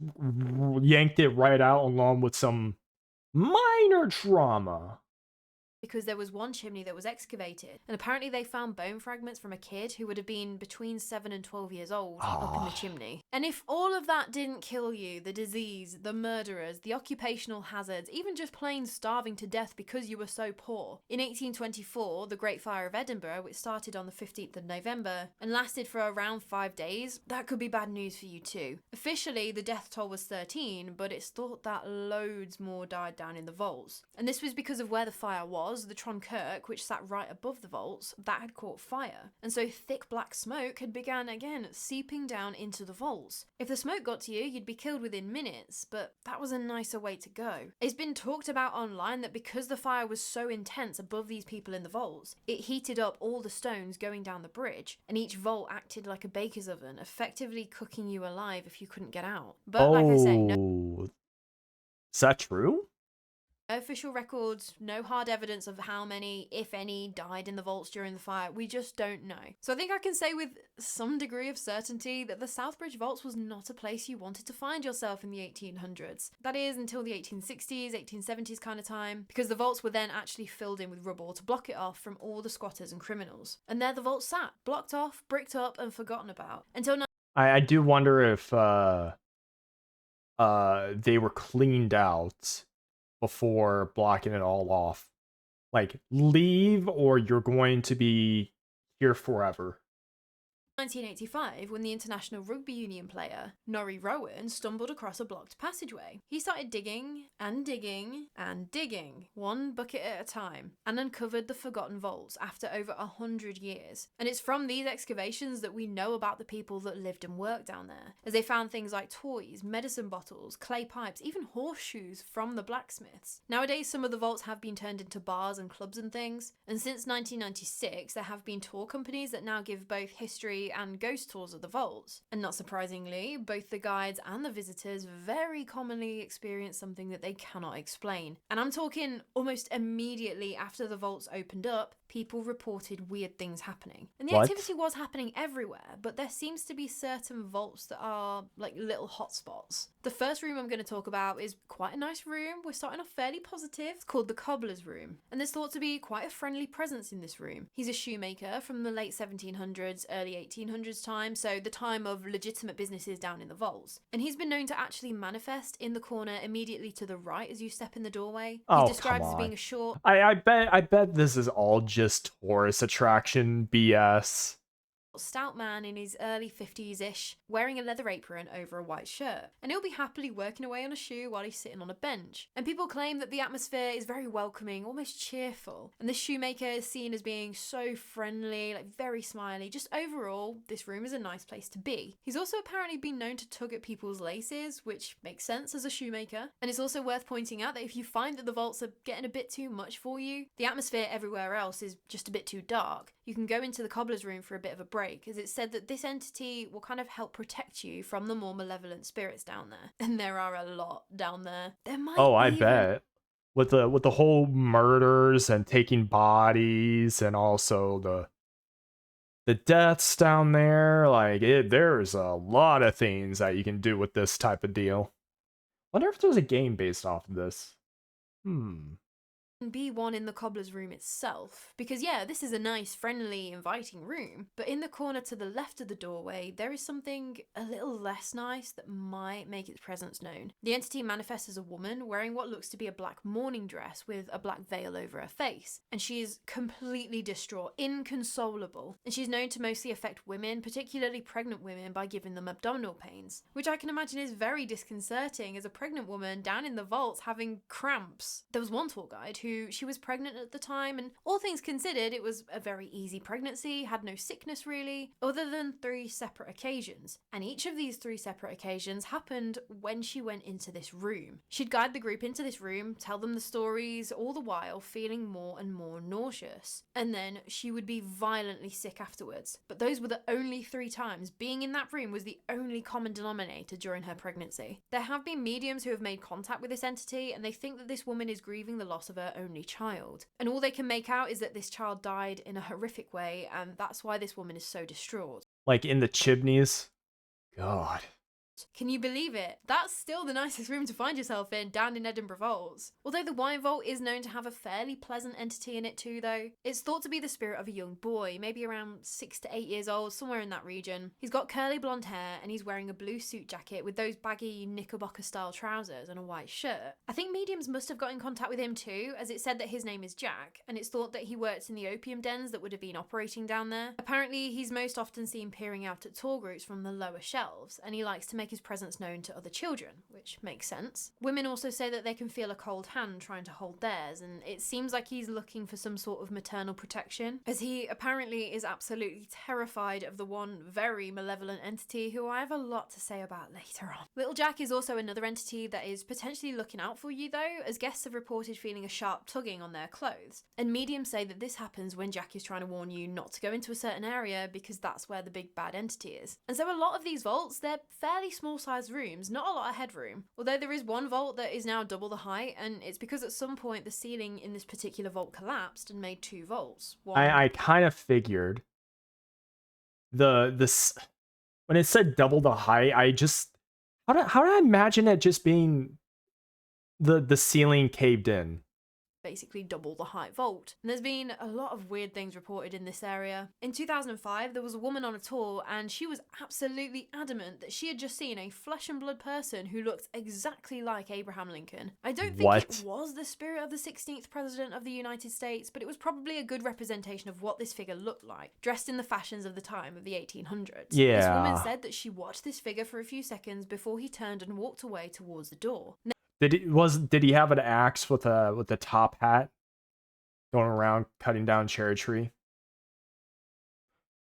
yanked it right out along with some minor trauma. Because there was one chimney that was excavated, and apparently they found bone fragments from a kid who would have been between 7 and 12 years old up in the chimney. And if all of that didn't kill you, the disease, the murderers, the occupational hazards, even just plain starving to death because you were so poor, in 1824, the Great Fire of Edinburgh, which started on the 15th of November and lasted for around 5 days, that could be bad news for you too. Officially, the death toll was 13, but it's thought that loads more died down in the vaults. And this was because of where the fire was. The Tronkirk, which sat right above the vaults, that had caught fire, and so thick black smoke had begun again seeping down into the vaults. If the smoke got to you, you'd be killed within minutes, but that was a nicer way to go. It's been talked about online that because the fire was so intense above these people in the vaults, it heated up all the stones going down the bridge, and each vault acted like a baker's oven, effectively cooking you alive if you couldn't get out. But like I say, no. Is that true? No official records, no hard evidence of how many, if any, died in the vaults during the fire. We just don't know. So I think I can say with some degree of certainty that the Southbridge Vaults was not a place you wanted to find yourself in the 1800s. That is, until the 1860s, 1870s kind of time, because the vaults were then actually filled in with rubble to block it off from all the squatters and criminals. And there the vaults sat, blocked off, bricked up, and forgotten about. Until now. I do wonder if they were cleaned out before blocking it all off. Like, leave or you're going to be here forever. 1985, when the international rugby union player Norrie Rowan stumbled across a blocked passageway. He started digging and digging and digging, one bucket at a time, and uncovered the forgotten vaults after over 100 years. And it's from these excavations that we know about the people that lived and worked down there, as they found things like toys, medicine bottles, clay pipes, even horseshoes from the blacksmiths. Nowadays, some of the vaults have been turned into bars and clubs and things, and since 1996, there have been tour companies that now give both history and ghost tours of the vaults. And not surprisingly, both the guides and the visitors very commonly experience something that they cannot explain. And I'm talking almost immediately after the vaults opened up, people reported weird things happening. And the What? activity was happening everywhere, but there seems to be certain vaults that are like little hotspots. The first room I'm going to talk about is quite a nice room. We're starting off fairly positive. It's called the Cobbler's Room, and there's thought to be quite a friendly presence in this room. He's a shoemaker from the late 1700s, early 1800s time, so the time of legitimate businesses down in the vaults. And he's been known to actually manifest in the corner immediately to the right as you step in the doorway. Oh, He's described come as on. being a short, I bet this is all just tourist attraction BS. stout man in his early 50s-ish, wearing a leather apron over a white shirt, and he'll be happily working away on a shoe while he's sitting on a bench. And people claim that the atmosphere is very welcoming, almost cheerful, and this shoemaker is seen as being so friendly, like very smiley. Just overall, this room is a nice place to be. He's also apparently been known to tug at people's laces, which makes sense as a shoemaker. And it's also worth pointing out that if you find that the vaults are getting a bit too much for you, the atmosphere everywhere else is just a bit too dark, you can go into the Cobbler's Room for a bit of a break, as it's said that this entity will kind of help protect you from the more malevolent spirits down there. And there are a lot down there. There might Oh, I even... bet. With the whole murders and taking bodies and also the deaths down there, like there's a lot of things that you can do with this type of deal. Wonder if there's a game based off of this. be one in the Cobbler's Room itself, because yeah, this is a nice, friendly, inviting room, but in the corner to the left of the doorway there is something a little less nice that might make its presence known. The entity manifests as a woman wearing what looks to be a black mourning dress with a black veil over her face, and she is completely distraught, inconsolable, and she's known to mostly affect women, particularly pregnant women, by giving them abdominal pains, which I can imagine is very disconcerting as a pregnant woman down in the vaults having cramps. There was one tour guide who she was pregnant at the time, and all things considered it was a very easy pregnancy, had no sickness really, other than 3 separate occasions, and each of these 3 separate occasions happened when she went into this room. She'd guide the group into this room, tell them the stories, all the while feeling more and more nauseous, and then she would be violently sick afterwards. But those were the only 3 times. Being in that room was the only common denominator during her pregnancy. There have been mediums who have made contact with this entity, and they think that this woman is grieving the loss of her only child, and all they can make out is that this child died in a horrific way, and that's why this woman is so distraught. Like in the chimneys. God. Can you believe it? That's still the nicest room to find yourself in down in Edinburgh Vaults. Although the Wine Vault is known to have a fairly pleasant entity in it too though. It's thought to be the spirit of a young boy, maybe around 6 to 8 years old, somewhere in that region. He's got curly blonde hair and he's wearing a blue suit jacket with those baggy Knickerbocker style trousers and a white shirt. I think mediums must have got in contact with him too, as it said that his name is Jack, and it's thought that he worked in the opium dens that would have been operating down there. Apparently he's most often seen peering out at tour groups from the lower shelves, and he likes to make his presence known to other children, which makes sense. Women also say that they can feel a cold hand trying to hold theirs, and it seems like he's looking for some sort of maternal protection, as he apparently is absolutely terrified of the one very malevolent entity who I have a lot to say about later on. Little Jack is also another entity that is potentially looking out for you though, as guests have reported feeling a sharp tugging on their clothes, and mediums say that this happens when Jack is trying to warn you not to go into a certain area because that's where the big bad entity is. And so a lot of these vaults, they're fairly small sized rooms, not a lot of headroom, although there is one vault that is now double the height, and it's because at some point the ceiling in this particular vault collapsed and made 2 vaults. I kind of figured when it said double the height, I just how did I imagine it just being the ceiling caved in? Basically double the height vault. And there's been a lot of weird things reported in this area. In 2005, there was a woman on a tour and she was absolutely adamant that she had just seen a flesh and blood person who looked exactly like Abraham Lincoln. I don't think it was the spirit of the 16th president of the United States, but it was probably a good representation of what this figure looked like, dressed in the fashions of the time of the 1800s. Yeah. This woman said that she watched this figure for a few seconds before he turned and walked away towards the door. Did he have an axe with a top hat going around cutting down cherry tree?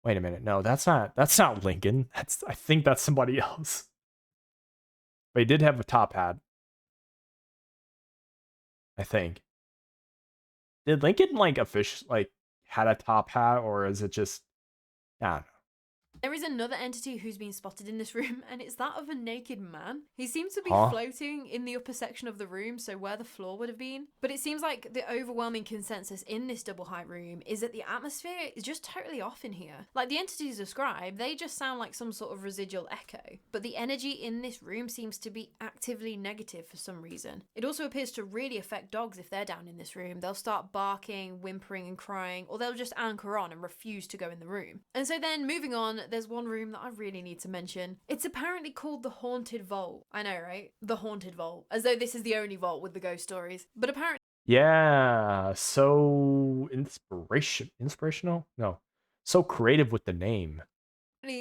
Wait a minute, no, that's not Lincoln. I think that's somebody else. But he did have a top hat, I think. Did Lincoln like had a top hat, or is it just I don't know. There is another entity who's been spotted in this room, and it's that of a naked man. He seems to be Huh? floating in the upper section of the room, so where the floor would have been. But it seems like the overwhelming consensus in this double height room is that the atmosphere is just totally off in here. Like the entities described, they just sound like some sort of residual echo. But the energy in this room seems to be actively negative for some reason. It also appears to really affect dogs if they're down in this room. They'll start barking, whimpering and crying, or they'll just anchor on and refuse to go in the room. And so then moving on, there's one room that I really need to mention. It's apparently called the Haunted Vault. I know, right? The Haunted Vault. As though this is the only vault with the ghost stories. But apparently Yeah, so inspirational? No. So creative with the name.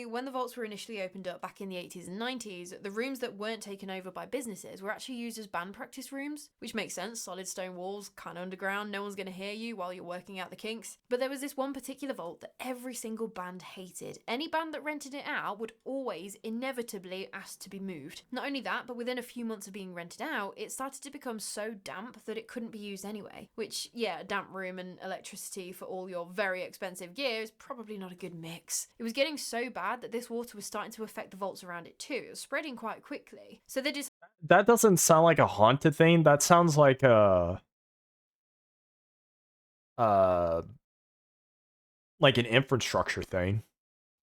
when the vaults were initially opened up back in the 80s and 90s, the rooms that weren't taken over by businesses were actually used as band practice rooms, which makes sense. Solid stone walls, kind of underground, no one's going to hear you while you're working out the kinks. But there was this one particular vault that every single band hated. Any band that rented it out would always inevitably ask to be moved. Not only that, but within a few months of being rented out, it started to become so damp that it couldn't be used anyway. Which, yeah, a damp room and electricity for all your very expensive gear is probably not a good mix. It was getting so bad that this water was starting to affect the vaults around it too. It was spreading quite quickly. So they just... That doesn't sound like a haunted thing. That sounds like a... like an infrastructure thing.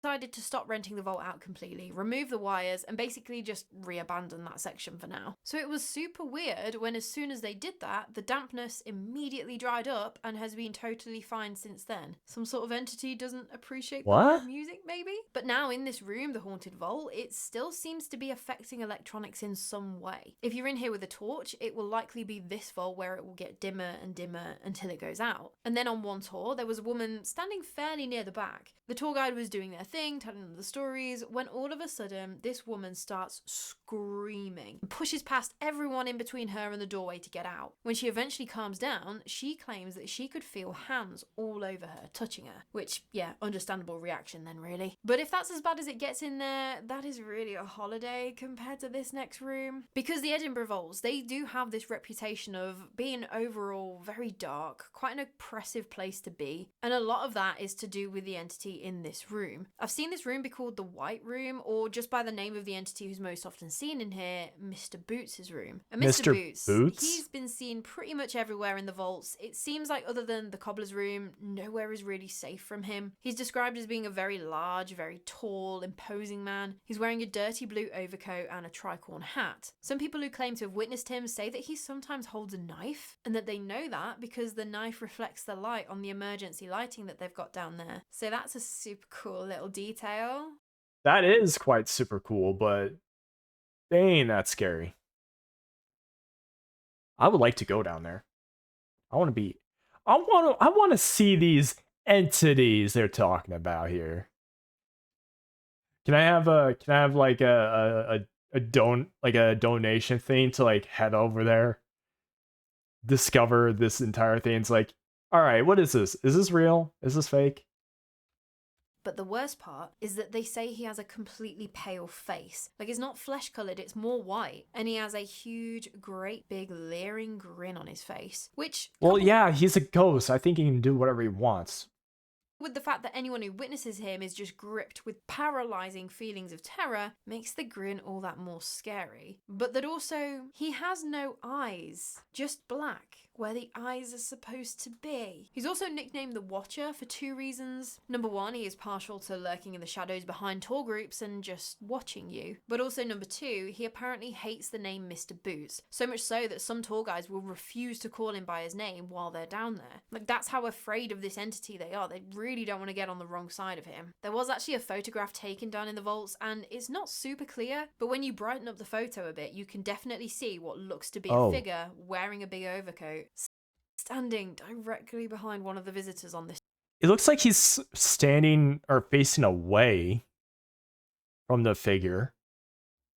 decided to stop renting the vault out completely, remove the wires, and basically just re-abandon that section for now. So it was super weird when as soon as they did that, the dampness immediately dried up and has been totally fine since then. Some sort of entity doesn't appreciate the What? loud music, maybe? But now in this room, the Haunted Vault, it still seems to be affecting electronics in some way. If you're in here with a torch, it will likely be this vault where it will get dimmer and dimmer until it goes out. And then on one tour, there was a woman standing fairly near the back. The tour guide was doing their thing, telling them the stories, when all of a sudden, this woman starts screaming, pushes past everyone in between her and the doorway to get out. When she eventually calms down, she claims that she could feel hands all over her, touching her, which, yeah, understandable reaction then, really. But if that's as bad as it gets in there, that is really a holiday compared to this next room. Because the Edinburgh Vaults, they do have this reputation of being overall very dark, quite an oppressive place to be, and a lot of that is to do with the entity in this room. I've seen this room be called the White Room, or just by the name of the entity who's most often seen in here, Mr. Boots' room. And Mr. Boots, he's been seen pretty much everywhere in the vaults. It seems like other than the Cobbler's room, nowhere is really safe from him. He's described as being a very large, very tall, imposing man. He's wearing a dirty blue overcoat and a tricorn hat. Some people who claim to have witnessed him say that he sometimes holds a knife, and that they know that because the knife reflects the light on the emergency lighting that they've got down there. So that's a super cool little detail. That is quite super cool, but dang, that's scary. I would like to go down there. I want to see these entities they're talking about here. Can I have like a donation thing to like head over there, discover this entire thing? It's like, all right, what is this? Is this real? Is this fake? But the worst part is that they say he has a completely pale face. Like, it's not flesh coloured, it's more white. And he has a huge, great big leering grin on his face. Which... Well, yeah, he's a ghost. I think he can do whatever he wants. With the fact that anyone who witnesses him is just gripped with paralysing feelings of terror, makes the grin all that more scary. But that also, he has no eyes, just black, where the eyes are supposed to be. He's also nicknamed the Watcher for two reasons. Number one, he is partial to lurking in the shadows behind tour groups and just watching you. But also number two, he apparently hates the name Mr. Boots, so much so that some tour guides will refuse to call him by his name while they're down there. Like, that's how afraid of this entity they are. They really don't want to get on the wrong side of him. There was actually a photograph taken down in the vaults, and it's not super clear, but when you brighten up the photo a bit, you can definitely see what looks to be a figure wearing a big overcoat, standing directly behind one of the visitors on this. It looks like he's standing or facing away from the figure.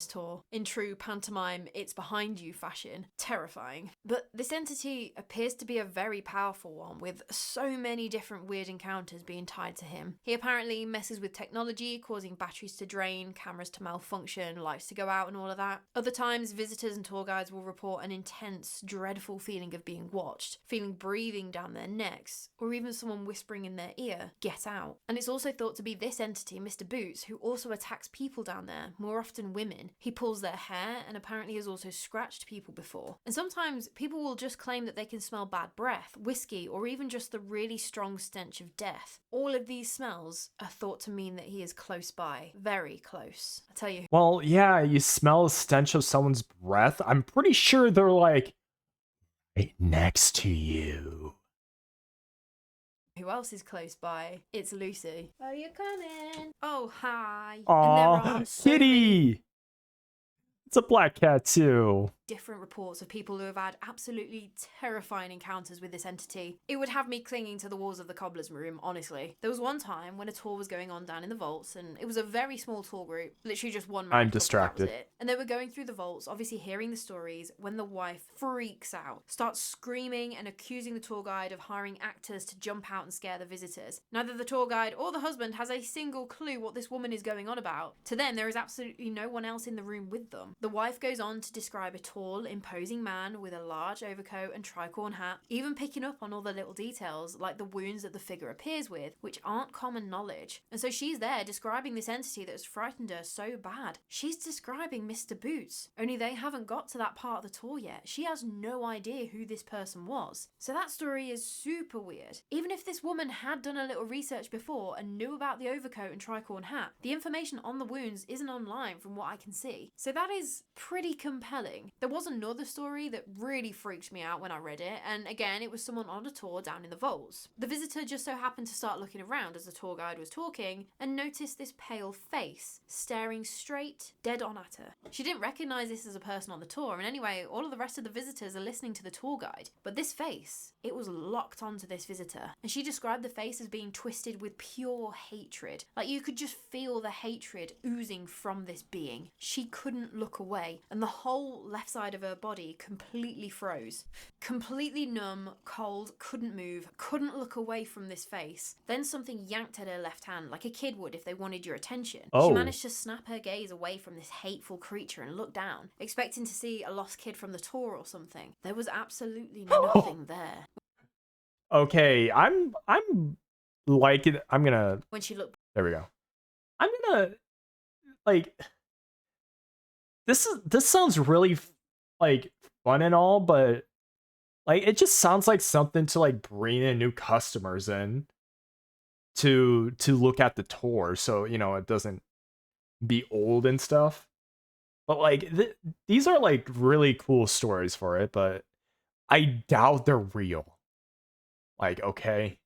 Tour. In true pantomime, it's behind you fashion. Terrifying. But this entity appears to be a very powerful one, with so many different weird encounters being tied to him. He apparently messes with technology, causing batteries to drain, cameras to malfunction, lights to go out and all of that. Other times, visitors and tour guides will report an intense, dreadful feeling of being watched, feeling breathing down their necks, or even someone whispering in their ear, "Get out." And it's also thought to be this entity, Mr. Boots, who also attacks people down there, more often women. He pulls their hair and apparently has also scratched people before. And sometimes people will just claim that they can smell bad breath, whiskey, or even just the really strong stench of death. All of these smells are thought to mean that he is close by, very close. I tell you. Well, yeah, you smell a stench of someone's breath. I'm pretty sure they're like right next to you. Who else is close by? It's Lucy. Are you coming? Oh, hi. And Aw, there are so kitty! It's a black cat too. different reports of people who have had absolutely terrifying encounters with this entity. It would have me clinging to the walls of the cobbler's room, honestly. There was one time when a tour was going on down in the vaults, and it was a very small tour group, literally just one man. I'm couple, that was distracted. it. And they were going through the vaults, obviously hearing the stories, when the wife freaks out, starts screaming and accusing the tour guide of hiring actors to jump out and scare the visitors. Neither the tour guide or the husband has a single clue what this woman is going on about. To them, there is absolutely no one else in the room with them. The wife goes on to describe a tall, imposing man with a large overcoat and tricorn hat, even picking up on all the little details like the wounds that the figure appears with, which aren't common knowledge. And so she's there describing this entity that has frightened her so bad. She's describing Mr. Boots, only they haven't got to that part of the tour yet. She has no idea who this person was. So that story is super weird. Even if this woman had done a little research before and knew about the overcoat and tricorn hat, the information on the wounds isn't online from what I can see. So that is pretty compelling. There was another story that really freaked me out when I read it, and again, it was someone on a tour down in the vaults. The visitor just so happened to start looking around as the tour guide was talking and noticed this pale face staring straight, dead on at her. She didn't recognize this as a person on the tour, and anyway, all of the rest of the visitors are listening to the tour guide. But this face, it was locked onto this visitor, and she described the face as being twisted with pure hatred. Like you could just feel the hatred oozing from this being. She couldn't look away, and the whole left side of her body completely froze. Completely numb, cold, couldn't move, couldn't look away from this face. Then something yanked at her left hand, like a kid would if they wanted your attention. Oh. She managed to snap her gaze away from this hateful creature and look down, expecting to see a lost kid from the tour or something. There was absolutely nothing there. Okay, I'm liking. I'm gonna. When she looked, There we go. I'm gonna like. This sounds really like fun and all, but like it just sounds like something to like bring in new customers in to look at the tour, so you know it doesn't be old and stuff. But like these are like really cool stories for it, but I doubt they're real. Like, okay.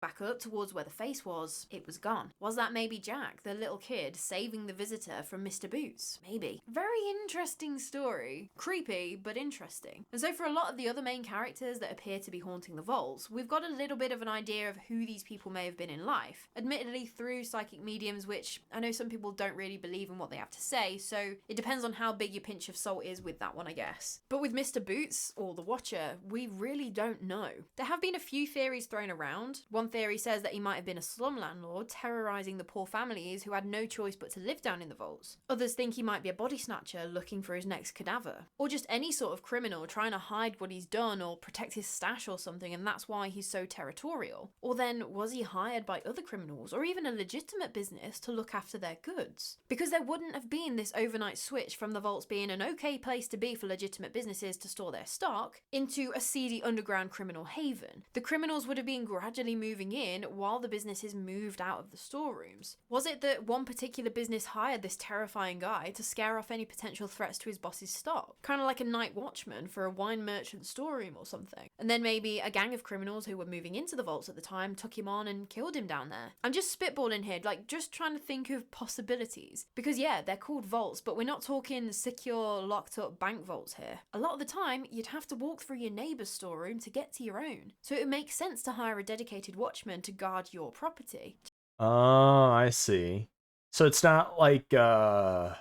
back up towards where the face was, it was gone. Was that maybe Jack, the little kid, saving the visitor from Mr. Boots? Maybe. Very interesting story. Creepy, but interesting. And so for a lot of the other main characters that appear to be haunting the vaults, we've got a little bit of an idea of who these people may have been in life. Admittedly through psychic mediums, which I know some people don't really believe in what they have to say, so it depends on how big your pinch of salt is with that one, I guess. But with Mr. Boots, or the Watcher, we really don't know. There have been a few theories thrown around. One theory says that he might have been a slum landlord terrorizing the poor families who had no choice but to live down in the vaults. Others think he might be a body snatcher looking for his next cadaver, or just any sort of criminal trying to hide what he's done or protect his stash or something, and that's why he's so territorial. Or then was he hired by other criminals or even a legitimate business to look after their goods? Because there wouldn't have been this overnight switch from the vaults being an okay place to be for legitimate businesses to store their stock into a seedy underground criminal haven. The criminals would have been gradually moving in while the businesses moved out of the storerooms. Was it that one particular business hired this terrifying guy to scare off any potential threats to his boss's stock? Kind of like a night watchman for a wine merchant storeroom or something. And then maybe a gang of criminals who were moving into the vaults at the time took him on and killed him down there. I'm just spitballing here, like just trying to think of possibilities. Because yeah, they're called vaults, but we're not talking secure, locked up bank vaults here. A lot of the time, you'd have to walk through your neighbour's storeroom to get to your own. So it would make sense to hire a dedicated watchman to guard your property. Oh, I see. So it's not like what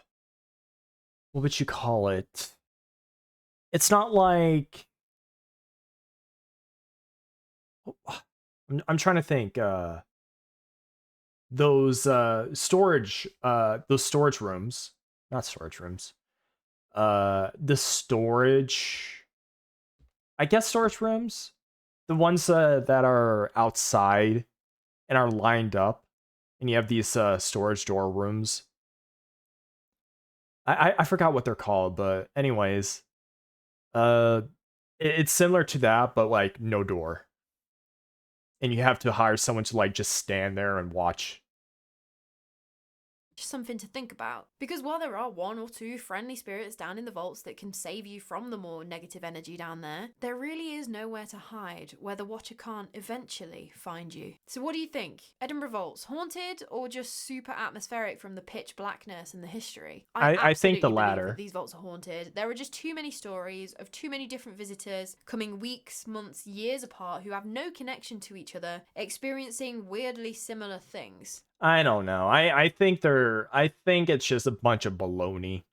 would you call it? It's not like I'm trying to think. Those storage rooms, not storage rooms. The storage, I guess storage rooms, the ones that are outside and are lined up, and you have these storage door rooms. I forgot what they're called, but anyways, it's similar to that, but like no door, and you have to hire someone to like just stand there and watch. Something to think about, because while there are one or two friendly spirits down in the vaults that can save you from the more negative energy down there really is nowhere to hide where the Watcher can't eventually find you. So what do you think? Edinburgh Vaults haunted or just super atmospheric from the pitch blackness and the history? I think the absolutely believe latter. that these vaults are haunted. There are just too many stories of too many different visitors coming weeks, months, years apart who have no connection to each other, experiencing weirdly similar things. I don't know. I think it's just a bunch of baloney.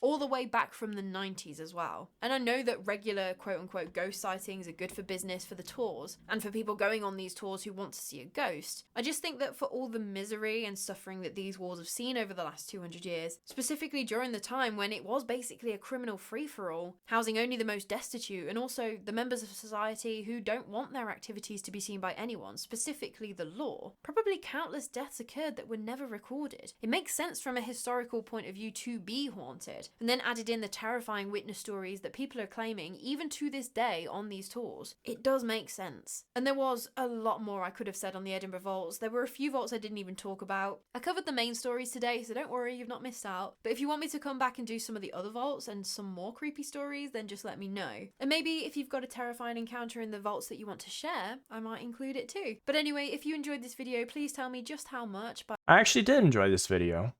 All the way back from the 90s as well. And I know that regular quote-unquote ghost sightings are good for business for the tours, and for people going on these tours who want to see a ghost. I just think that for all the misery and suffering that these walls have seen over the last 200 years, specifically during the time when it was basically a criminal free-for-all, housing only the most destitute, and also the members of society who don't want their activities to be seen by anyone, specifically the law, probably countless deaths occurred that were never recorded. It makes sense from a historical point of view to be haunted. And then added in the terrifying witness stories that people are claiming even to this day on these tours. It does make sense. And there was a lot more I could have said on the Edinburgh Vaults. There were a few vaults I didn't even talk about. I covered the main stories today, so don't worry, you've not missed out. But if you want me to come back and do some of the other vaults and some more creepy stories, then just let me know. And maybe if you've got a terrifying encounter in the vaults that you want to share, I might include it too. But anyway, if you enjoyed this video, please tell me just how much. I actually did enjoy this video.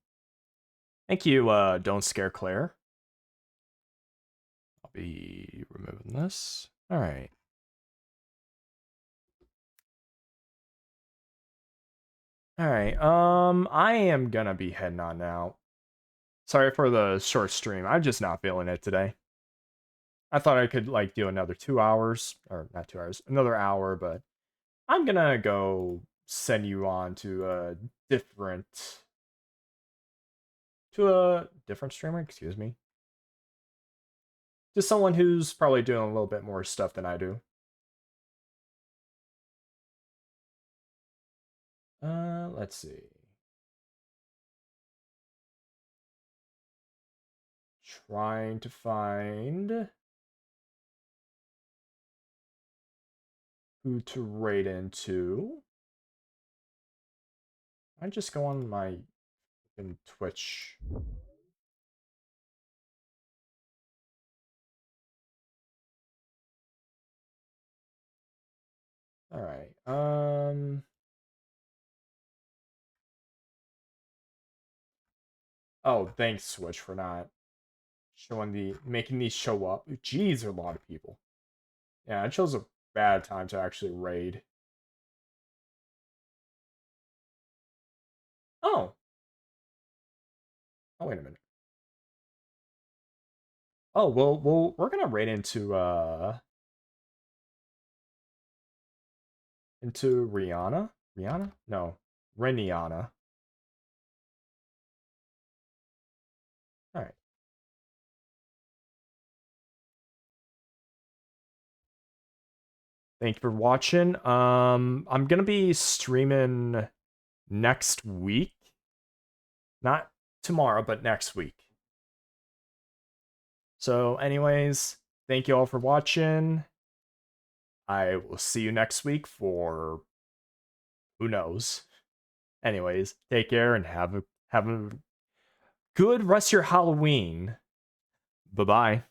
Thank you, Don't Scare Claire. I'll be removing this. Alright. Alright, I am gonna be heading on now. Sorry for the short stream. I'm just not feeling it today. I thought I could, like, do another 2 hours. Or, not 2 hours. Another hour, but I'm gonna go send you on to a different streamer, excuse me. To someone who's probably doing a little bit more stuff than I do. Let's see. Trying to find who to raid into. I just go on my Twitch. All right. Oh, thanks Switch for not making these show up. Jeez, there are a lot of people. Yeah, I chose a bad time to actually raid. Oh. Oh, wait a minute. Oh, well, we're gonna raid into Rihanna? Rihanna? No. Reniana. Alright. Thank you for watching. I'm gonna be streaming next week. Not tomorrow, but next week. So anyways, thank you all for watching. I will see you next week for who knows. Anyways, take care and have a good rest of your Halloween. Bye-bye.